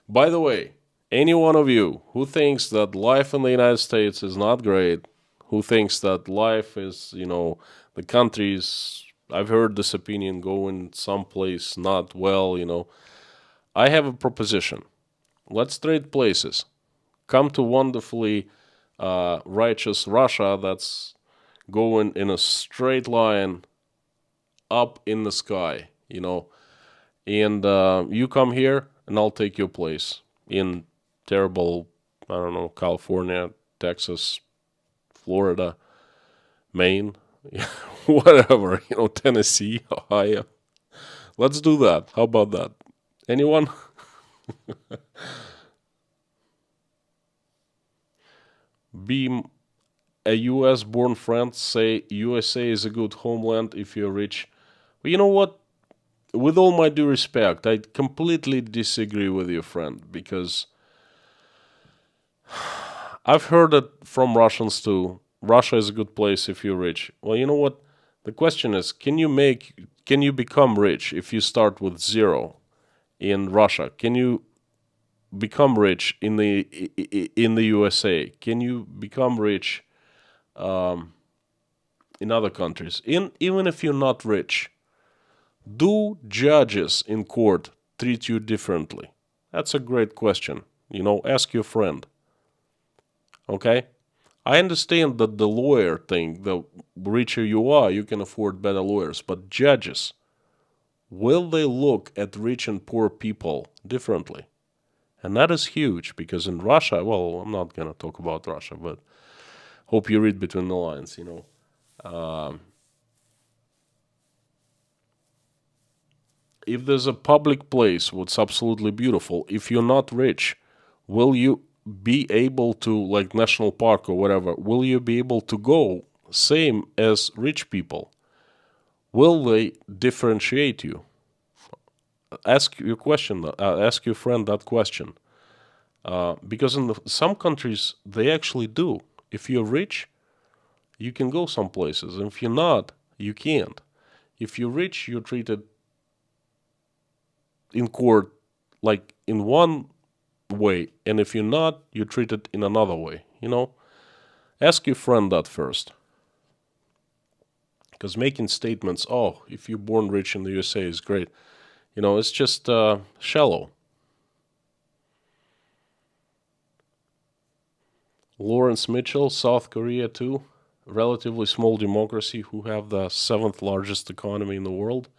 By the way, any one of you who thinks that life in the United States is not great, who thinks that life is, the country's, I've heard this opinion going someplace not well. I have a proposition. Let's trade places. Come to wonderfully righteous Russia that's going in a straight line up in the sky. And you come here and I'll take your place in terrible, I don't know, California, Texas, Florida, Maine, whatever, Tennessee, Ohio. Let's do that. How about that? Anyone? Be a US born friend, say USA is a good homeland if you're rich. But you know what? With all my due respect, I completely disagree with you, friend, because I've heard it from Russians too. Russia is a good place if you're rich. Well, you know what? The question is, can you become rich if you start with zero in Russia? Can you become rich in the USA? Can you become rich in other countries? Even if you're not rich, do judges in court treat you differently? That's a great question. Ask your friend. Okay? I understand that the lawyer thing, the richer you are, you can afford better lawyers. But judges, will they look at rich and poor people differently? And that is huge because in Russia, well, I'm not going to talk about Russia, but hope you read between the lines. If there's a public place what's absolutely beautiful, if you're not rich, will you be able to, like national park or whatever, will you be able to go same as rich people? Will they differentiate you? Ask ask your friend that question. Because in some countries, they actually do. If you're rich, you can go some places. And if you're not, you can't. If you're rich, you're treated in court like in one way. And if you're not, you're treated in another way. Ask your friend that first. Because making statements, oh, if you're born rich in the USA is great, it's just shallow. Lawrence Mitchell, South Korea too, relatively small democracy who have the seventh largest economy in the world.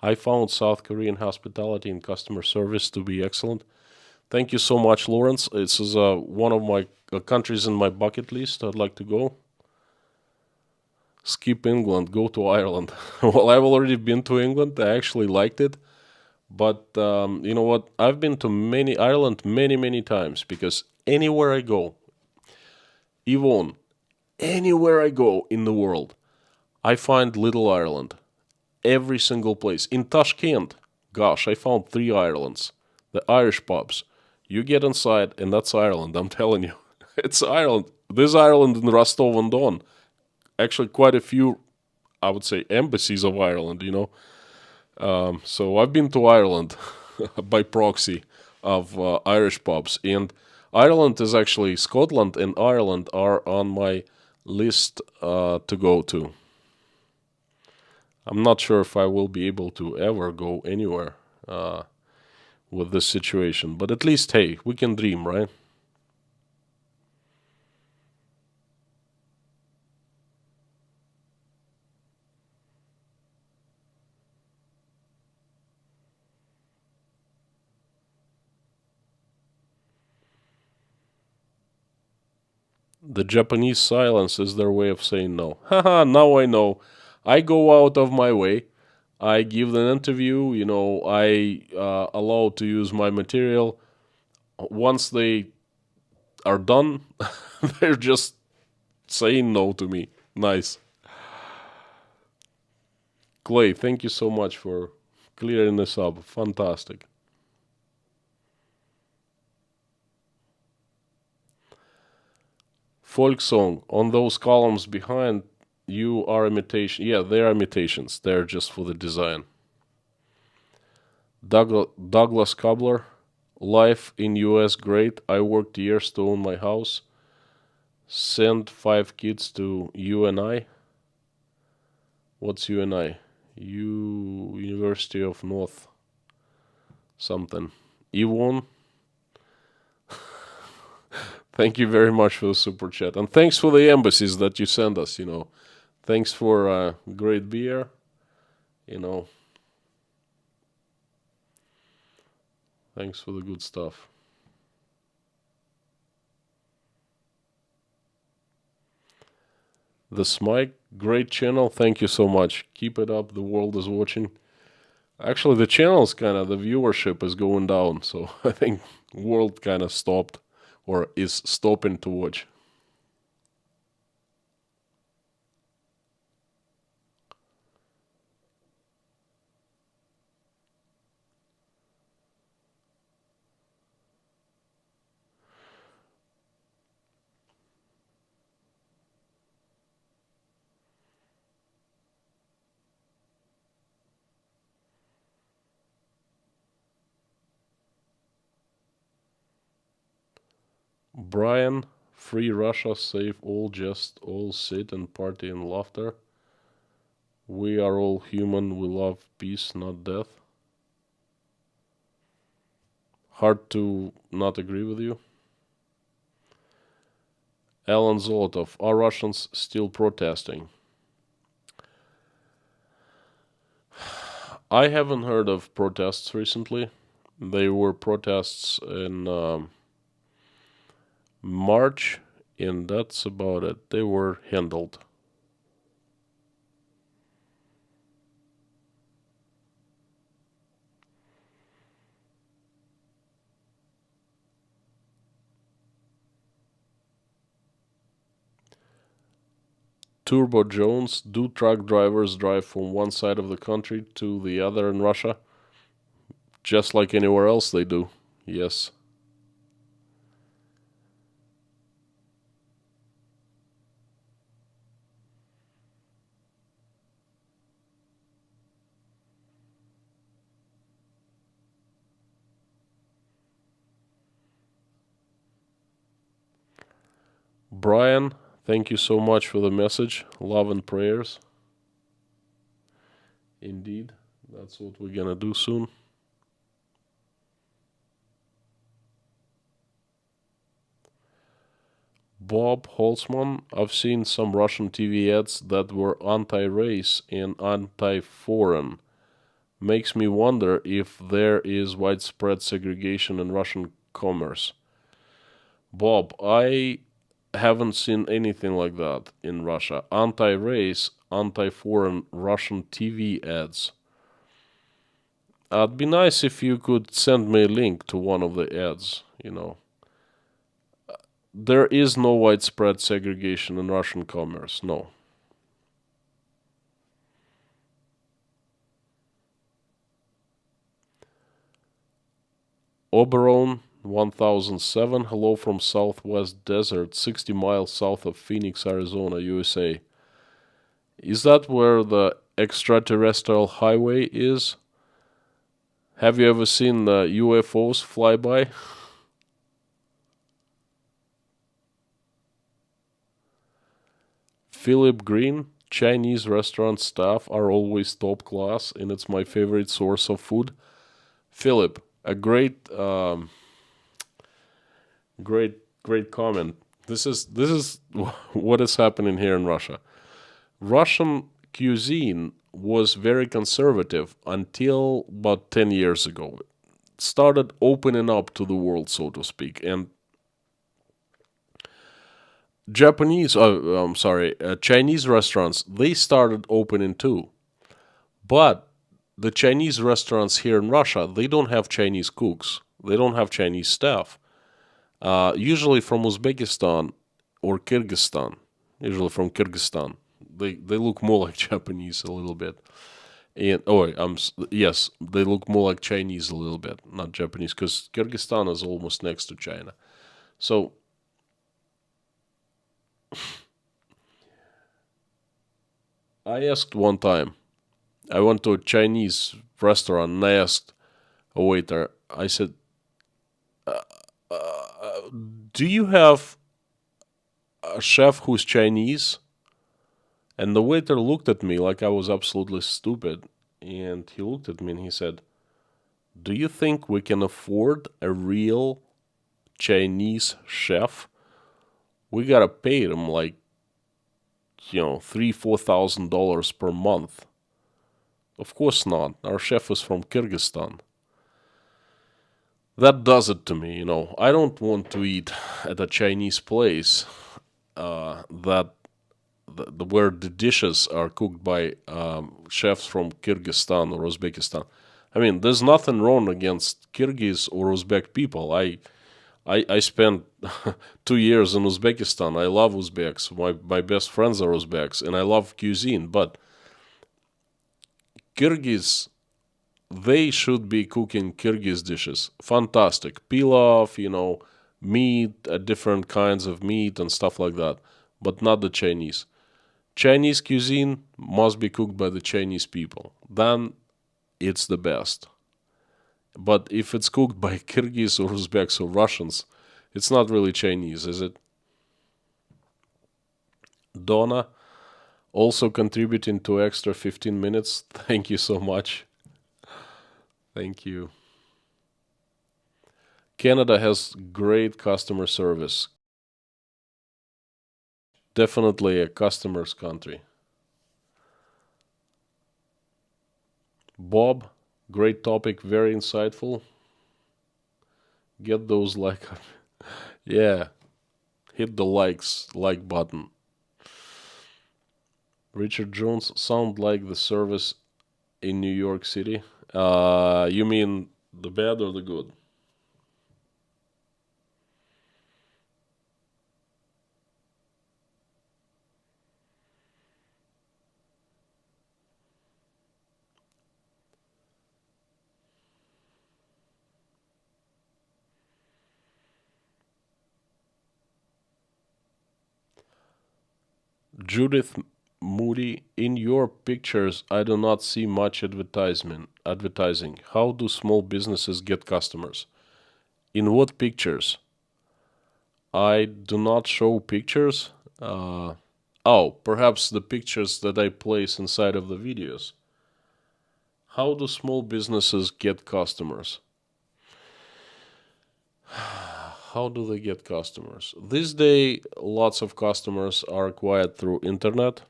I found South Korean hospitality and customer service to be excellent. Thank you so much, Lawrence. This is one of my countries in my bucket list I'd like to go. Skip England, go to Ireland. Well, I've already been to England. I actually liked it. But you know what? I've been to Ireland many, many times because anywhere I go, Yvonne, anywhere I go in the world, I find Little Ireland. Every single place. In Tashkent, gosh, I found 3 Irelands. The Irish pubs. You get inside, and that's Ireland, I'm telling you. It's Ireland. This Ireland in Rostov-on-Don. Actually, quite a few, I would say, embassies of Ireland. So I've been to Ireland by proxy of Irish pubs. And Ireland is actually, Scotland and Ireland are on my list to go to. I'm not sure if I will be able to ever go anywhere with this situation. But at least, hey, we can dream, right? The Japanese silence is their way of saying no. Haha, now I know. I go out of my way. I give an interview, I allow to use my material. Once they are done, they're just saying no to me. Nice. Clay, thank you so much for clearing this up. Fantastic. Folk song. On those columns behind you are imitation. Yeah, they're imitations. They're just for the design. Douglas Cobbler. Life in US great. I worked years to own my house. Send 5 kids to UNI. What's UNI? University of North something. Yvonne, thank you very much for the super chat. And thanks for the embassies that you send us, Thanks for great beer, you know. Thanks for the good stuff. The Smike, great channel. Thank you so much. Keep it up. The world is watching. Actually, the channel's the viewership is going down. So I think world stopped or is stopping to watch. Brian, free Russia, save all, just all sit and party in laughter. We are all human, we love peace, not death. Hard to not agree with you. Alan Zolotov, are Russians still protesting? I haven't heard of protests recently. There were protests in March, and that's about it. They were handled. Turbo Jones, do truck drivers drive from one side of the country to the other in Russia? Just like anywhere else they do, yes. Brian, thank you so much for the message. Love and prayers. Indeed, that's what we're gonna do soon. Bob Holtzman, I've seen some Russian TV ads that were anti-race and anti-foreign. Makes me wonder if there is widespread segregation in Russian commerce. Bob, I haven't seen anything like that in Russia. Anti-race, anti-foreign Russian TV ads. It'd be nice if you could send me a link to one of the ads, There is no widespread segregation in Russian commerce, no. Oberon 1007, hello from Southwest Desert, 60 miles south of Phoenix, Arizona, USA. Is that where the extraterrestrial highway is? Have you ever seen the UFOs fly by? Philip Green, Chinese restaurant staff are always top class, and it's my favorite source of food. Philip, a great great comment. This is what is happening here in Russia. Russian cuisine was very conservative until about 10 years ago. It started opening up to the world, so to speak. And Chinese restaurants, they started opening too. But the Chinese restaurants here in Russia, they don't have Chinese cooks. They don't have Chinese staff. Usually from Uzbekistan or Kyrgyzstan. Usually from Kyrgyzstan. They look more like Japanese a little bit. And yes, they look more like Chinese a little bit, not Japanese, because Kyrgyzstan is almost next to China. So I asked one time. I went to a Chinese restaurant and I asked a waiter. I said, "Do you have a chef who's Chinese?" And the waiter looked at me like I was absolutely stupid. And he looked at me and he said, "Do you think we can afford a real Chinese chef? We gotta pay them like, $3,000-4,000 per month." Of course not. Our chef is from Kyrgyzstan. That does it to me. I don't want to eat at a Chinese place that where the dishes are cooked by chefs from Kyrgyzstan or Uzbekistan. I mean, there's nothing wrong against Kyrgyz or Uzbek people. I spent 2 years in Uzbekistan. I love Uzbeks. My best friends are Uzbeks, and I love cuisine. But Kyrgyz, they should be cooking Kyrgyz dishes. Fantastic. Pilaf, meat, different kinds of meat and stuff like that. But not the Chinese. Chinese cuisine must be cooked by the Chinese people. Then it's the best. But if it's cooked by Kyrgyz or Uzbeks or Russians, it's not really Chinese, is it? Donna, also contributing to extra 15 minutes. Thank you so much. Thank you. Canada has great customer service. Definitely a customer's country. Bob, great topic, very insightful. Get those yeah, hit the like button. Richard Jones, sound like the service in New York City. You mean the bad or the good? Judith Moody, in your pictures, I do not see much advertising. How do small businesses get customers? In what pictures? I do not show pictures. Perhaps the pictures that I place inside of the videos. How do small businesses get customers? How do they get customers? This day, lots of customers are acquired through internet.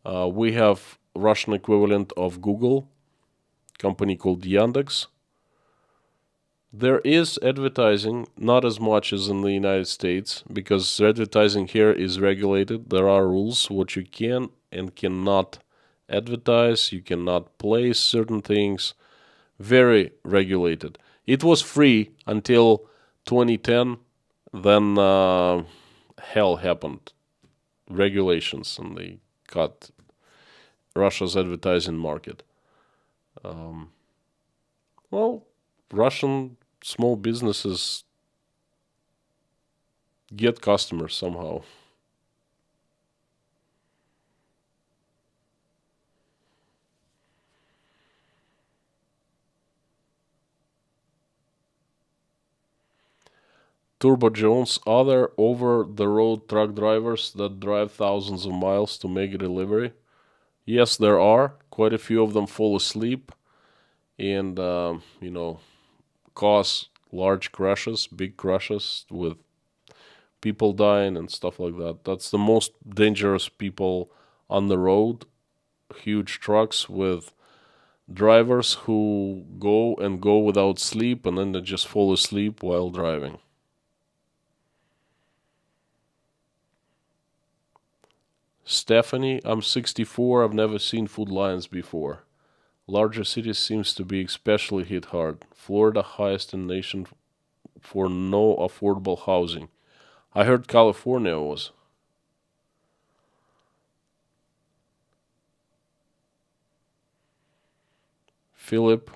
We have Russian equivalent of Google, company called Yandex. There is advertising, not as much as in the United States, because advertising here is regulated. There are rules what you can and cannot advertise. You cannot place certain things. Very regulated. It was free until 2010. Then hell happened. Regulations, and they cut Russia's advertising market. Well, Russian small businesses get customers somehow. Turbo Jones, are there over the road truck drivers that drive thousands of miles to make a delivery? Yes, there are. Quite a few of them fall asleep and, cause large crashes, big crashes with people dying and stuff like that. That's the most dangerous people on the road. Huge trucks with drivers who go and go without sleep and then they just fall asleep while driving. Stephanie, I'm 64. I've never seen Food Lions before. Larger cities seems to be especially hit hard. Florida highest in nation for no affordable housing. I heard California was. Philip,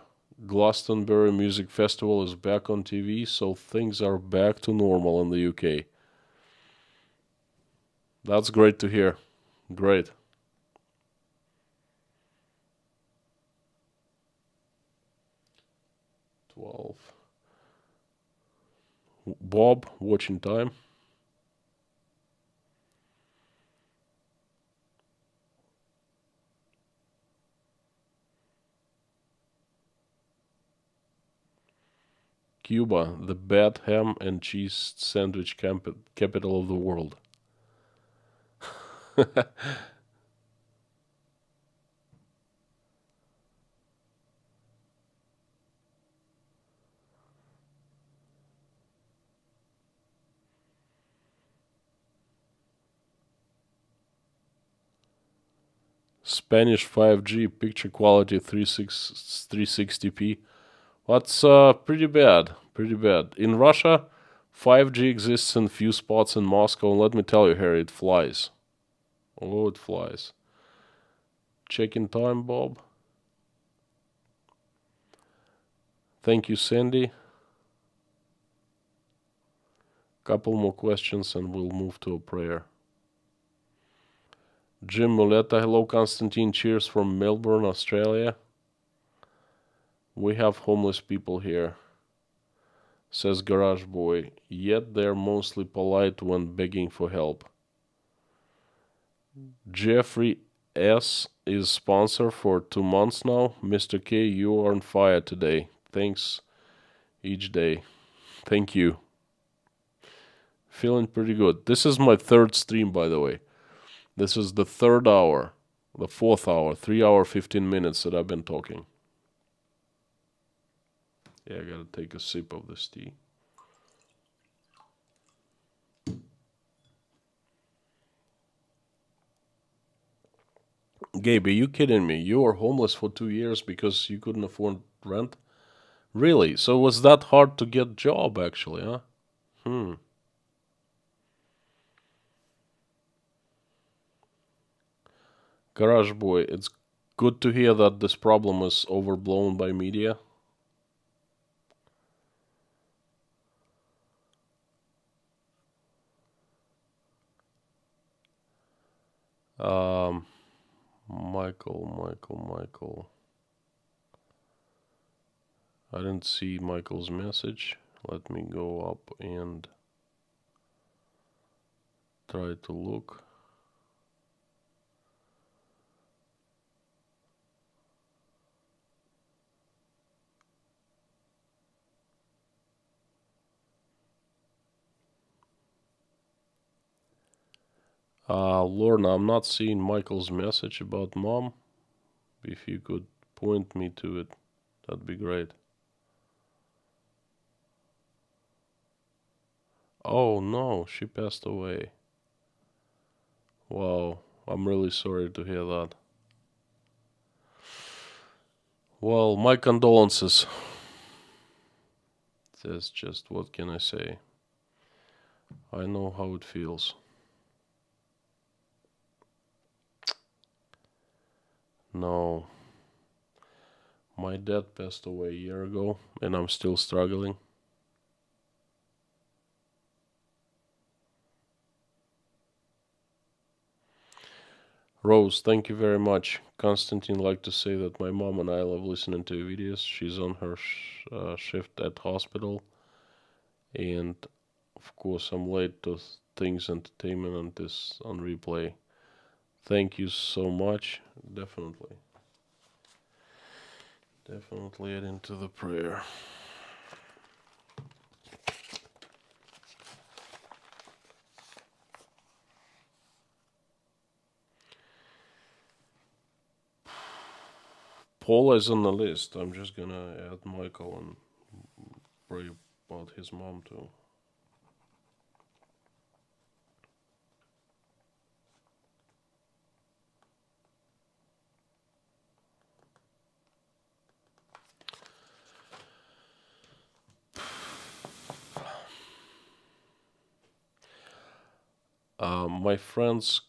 Glastonbury Music Festival is back on TV, so things are back to normal in the UK. That's great to hear. Great. Bob, watching time. Cuba, the bad ham and cheese sandwich capital of the world. Spanish 5G picture quality 360p. That's pretty bad. Pretty bad. In Russia, 5G exists in few spots in Moscow, and let me tell you, Harry, it flies. Oh, it flies. Check-in time, Bob. Thank you, Sandy. Couple more questions and we'll move to a prayer. Jim Muleta, hello, Constantine. Cheers from Melbourne, Australia. We have homeless people here, says Garage Boy, yet they're mostly polite when begging for help. Jeffrey S. is sponsor for 2 months now. Mr. K, you are on fire today. Thanks each day. Thank you. Feeling pretty good. This is my third stream, by the way. This is the third hour, the fourth hour, 3 hour, 15 minutes that I've been talking. Yeah, I gotta take a sip of this tea. Gabe, are you kidding me? You were homeless for 2 years because you couldn't afford rent? Really? So was that hard to get job actually, huh? Garage Boy, it's good to hear that this problem is overblown by media. Michael. I didn't see Michael's message. Let me go up and try to look. Lorna, I'm not seeing Michael's message about mom. If you could point me to it, that'd be great. Oh no, she passed away. Wow, I'm really sorry to hear that. Well, my condolences. That's just, what can I say? I know how it feels. No. My dad passed away a year ago, and I'm still struggling. Rose, thank you very much. Constantine liked to say that my mom and I love listening to videos. She's on her shift at hospital, and of course I'm late to things entertainment and this on replay. Thank you so much. Definitely add into the prayer. Paul is on the list. I'm just gonna add Michael and pray about his mom too. My friends,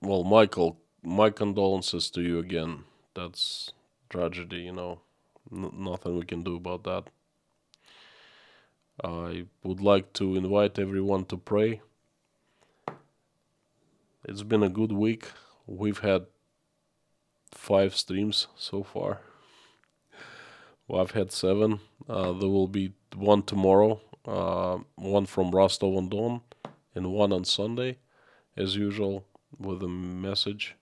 well, Michael, my condolences to you again. That's tragedy, Nothing we can do about that. I would like to invite everyone to pray. It's been a good week. We've had 5 streams so far. Well, I've had 7. There will be one tomorrow, one from Rostov-on-Don, and one on Sunday, as usual, with a message.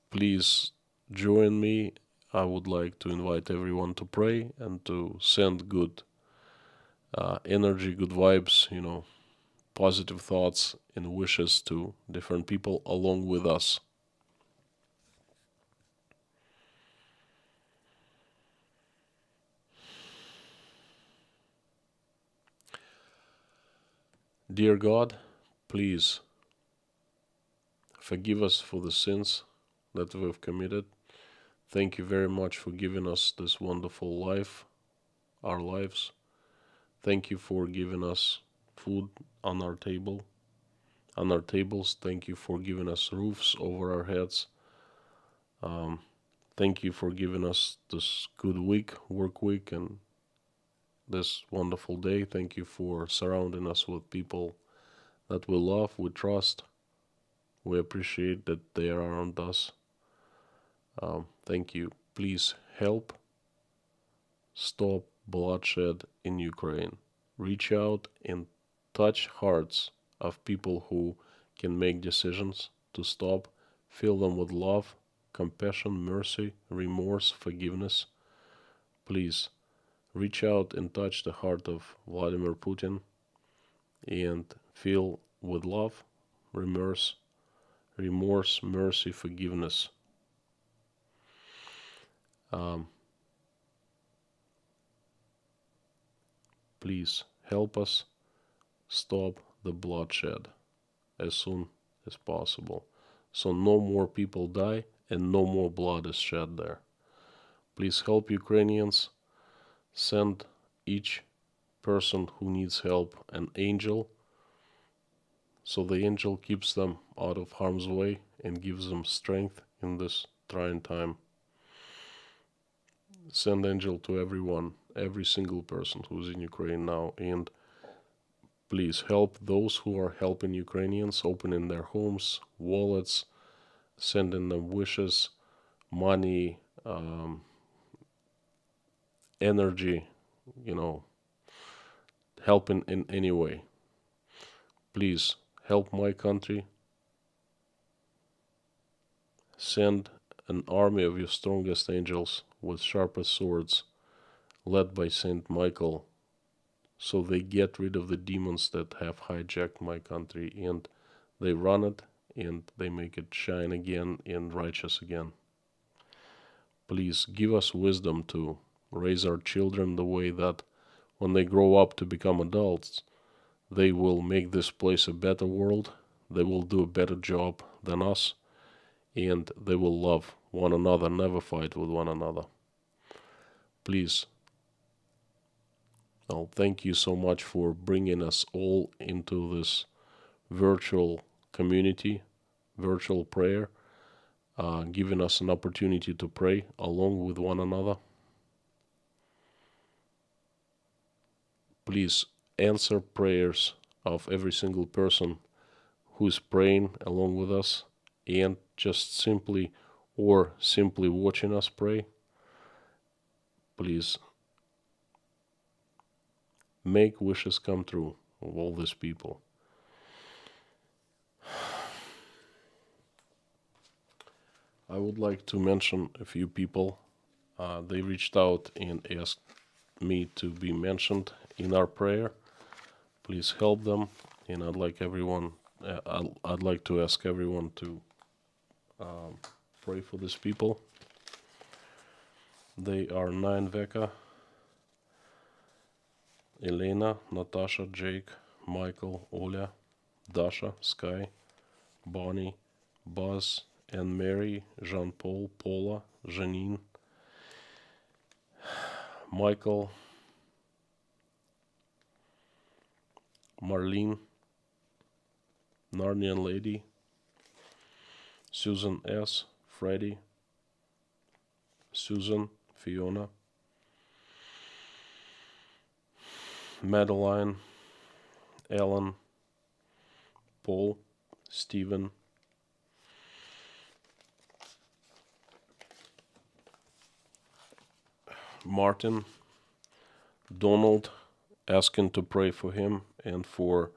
Please join me. I would like to invite everyone to pray and to send good energy, good vibes, positive thoughts and wishes to different people along with us. Dear God, please forgive us for the sins that we've committed. Thank you very much for giving us this wonderful life, our lives. Thank you for giving us food on our tables. Thank you for giving us roofs over our heads. Thank you for giving us this good work week, and this wonderful day. Thank you for surrounding us with people that we love, we trust. We appreciate that they are around us. Thank you. Please help stop bloodshed in Ukraine. Reach out and touch hearts of people who can make decisions to stop. Fill them with love, compassion, mercy, remorse, forgiveness. Please reach out and touch the heart of Vladimir Putin and fill with love, remorse, mercy, forgiveness. Please help us stop the bloodshed as soon as possible, so no more people die and no more blood is shed there. Please help Ukrainians. Send each person who needs help an angel, so the angel keeps them out of harm's way and gives them strength in this trying time. Send angel to everyone, every single person who's in Ukraine now, and please help those who are helping Ukrainians, opening their homes, wallets, sending them wishes, money, energy, helping in any way. Please help my country. Send an army of your strongest angels with sharpest swords, led by Saint Michael, so they get rid of the demons that have hijacked my country, and they run it and they make it shine again and righteous again. Please give us wisdom to raise our children the way that when they grow up to become adults, they will make this place a better world, they will do a better job than us, and they will love one another, never fight with one another. Please. Well, thank you so much for bringing us all into this virtual community, virtual prayer, giving us an opportunity to pray along with one another. Please answer prayers of every single person who's praying along with us and just simply watching us pray. Please make wishes come true of all these people. I would like to mention a few people. They reached out and asked me to be mentioned in our prayer. Please help them, and I'd like to ask everyone to pray for these people. They are Nine Veka, Elena, Natasha, Jake, Michael, Oля, Dasha, Sky, Bonnie, Buzz, Anne Mary, Jean-Paul, Paula, Janine, Michael, Marlene, Narnian Lady, Susan S., Freddie, Susan, Fiona, Madeline, Ellen, Paul, Stephen, Martin, Donald, asking to pray for him and for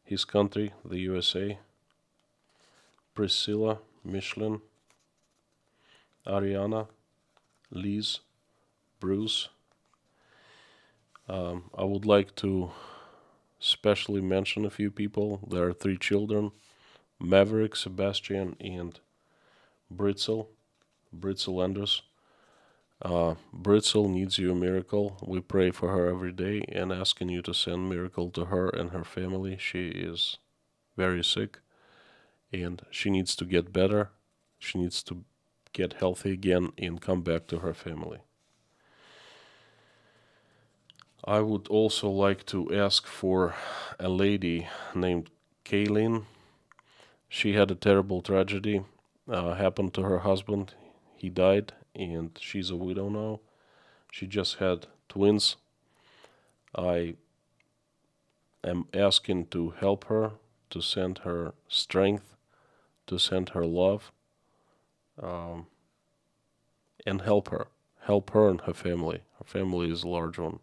his country, the USA, Priscilla, Michelin, Ariana, Liz, Bruce. I would like to specially mention a few people. There are 3 children, Maverick, Sebastian, and Britzel, Britzel Anders. Britzel needs you a miracle. We pray for her every day and asking you to send miracle to her and her family. She is very sick and she needs to get better. She needs to get healthy again and come back to her family. I would also like to ask for a lady named Kaylin. She had a terrible tragedy happened to her husband. He died and she's a widow now. She just had twins. I am asking to help her, to send her strength, to send her love, and help her. Help her and her family. Her family is a large one.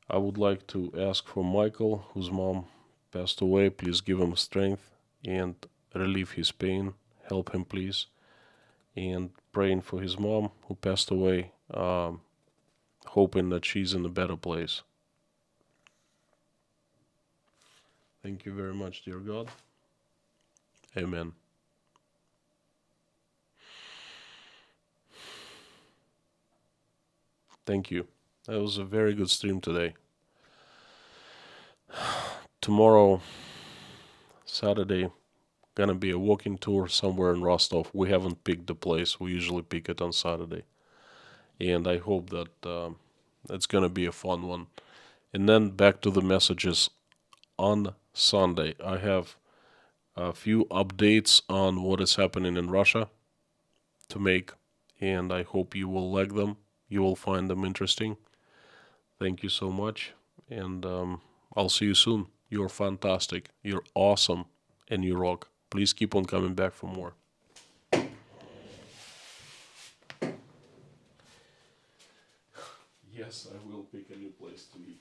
I would like to ask for Michael, whose mom passed away. Please give him strength and relieve his pain. Help him, please. And praying for his mom, who passed away, hoping that she's in a better place. Thank you very much, dear God. Amen. Thank you. That was a very good stream today. Tomorrow, Saturday, gonna be a walking tour somewhere in Rostov. We haven't picked the place. We usually pick it on Saturday. And I hope that it's gonna be a fun one. And then back to the messages on Sunday. I have a few updates on what is happening in Russia to make, and I hope you will like them. You will find them interesting. Thank you so much, and I'll see you soon. You're fantastic. You're awesome, and you rock. Please keep on coming back for more. Yes, I will pick a new place to eat.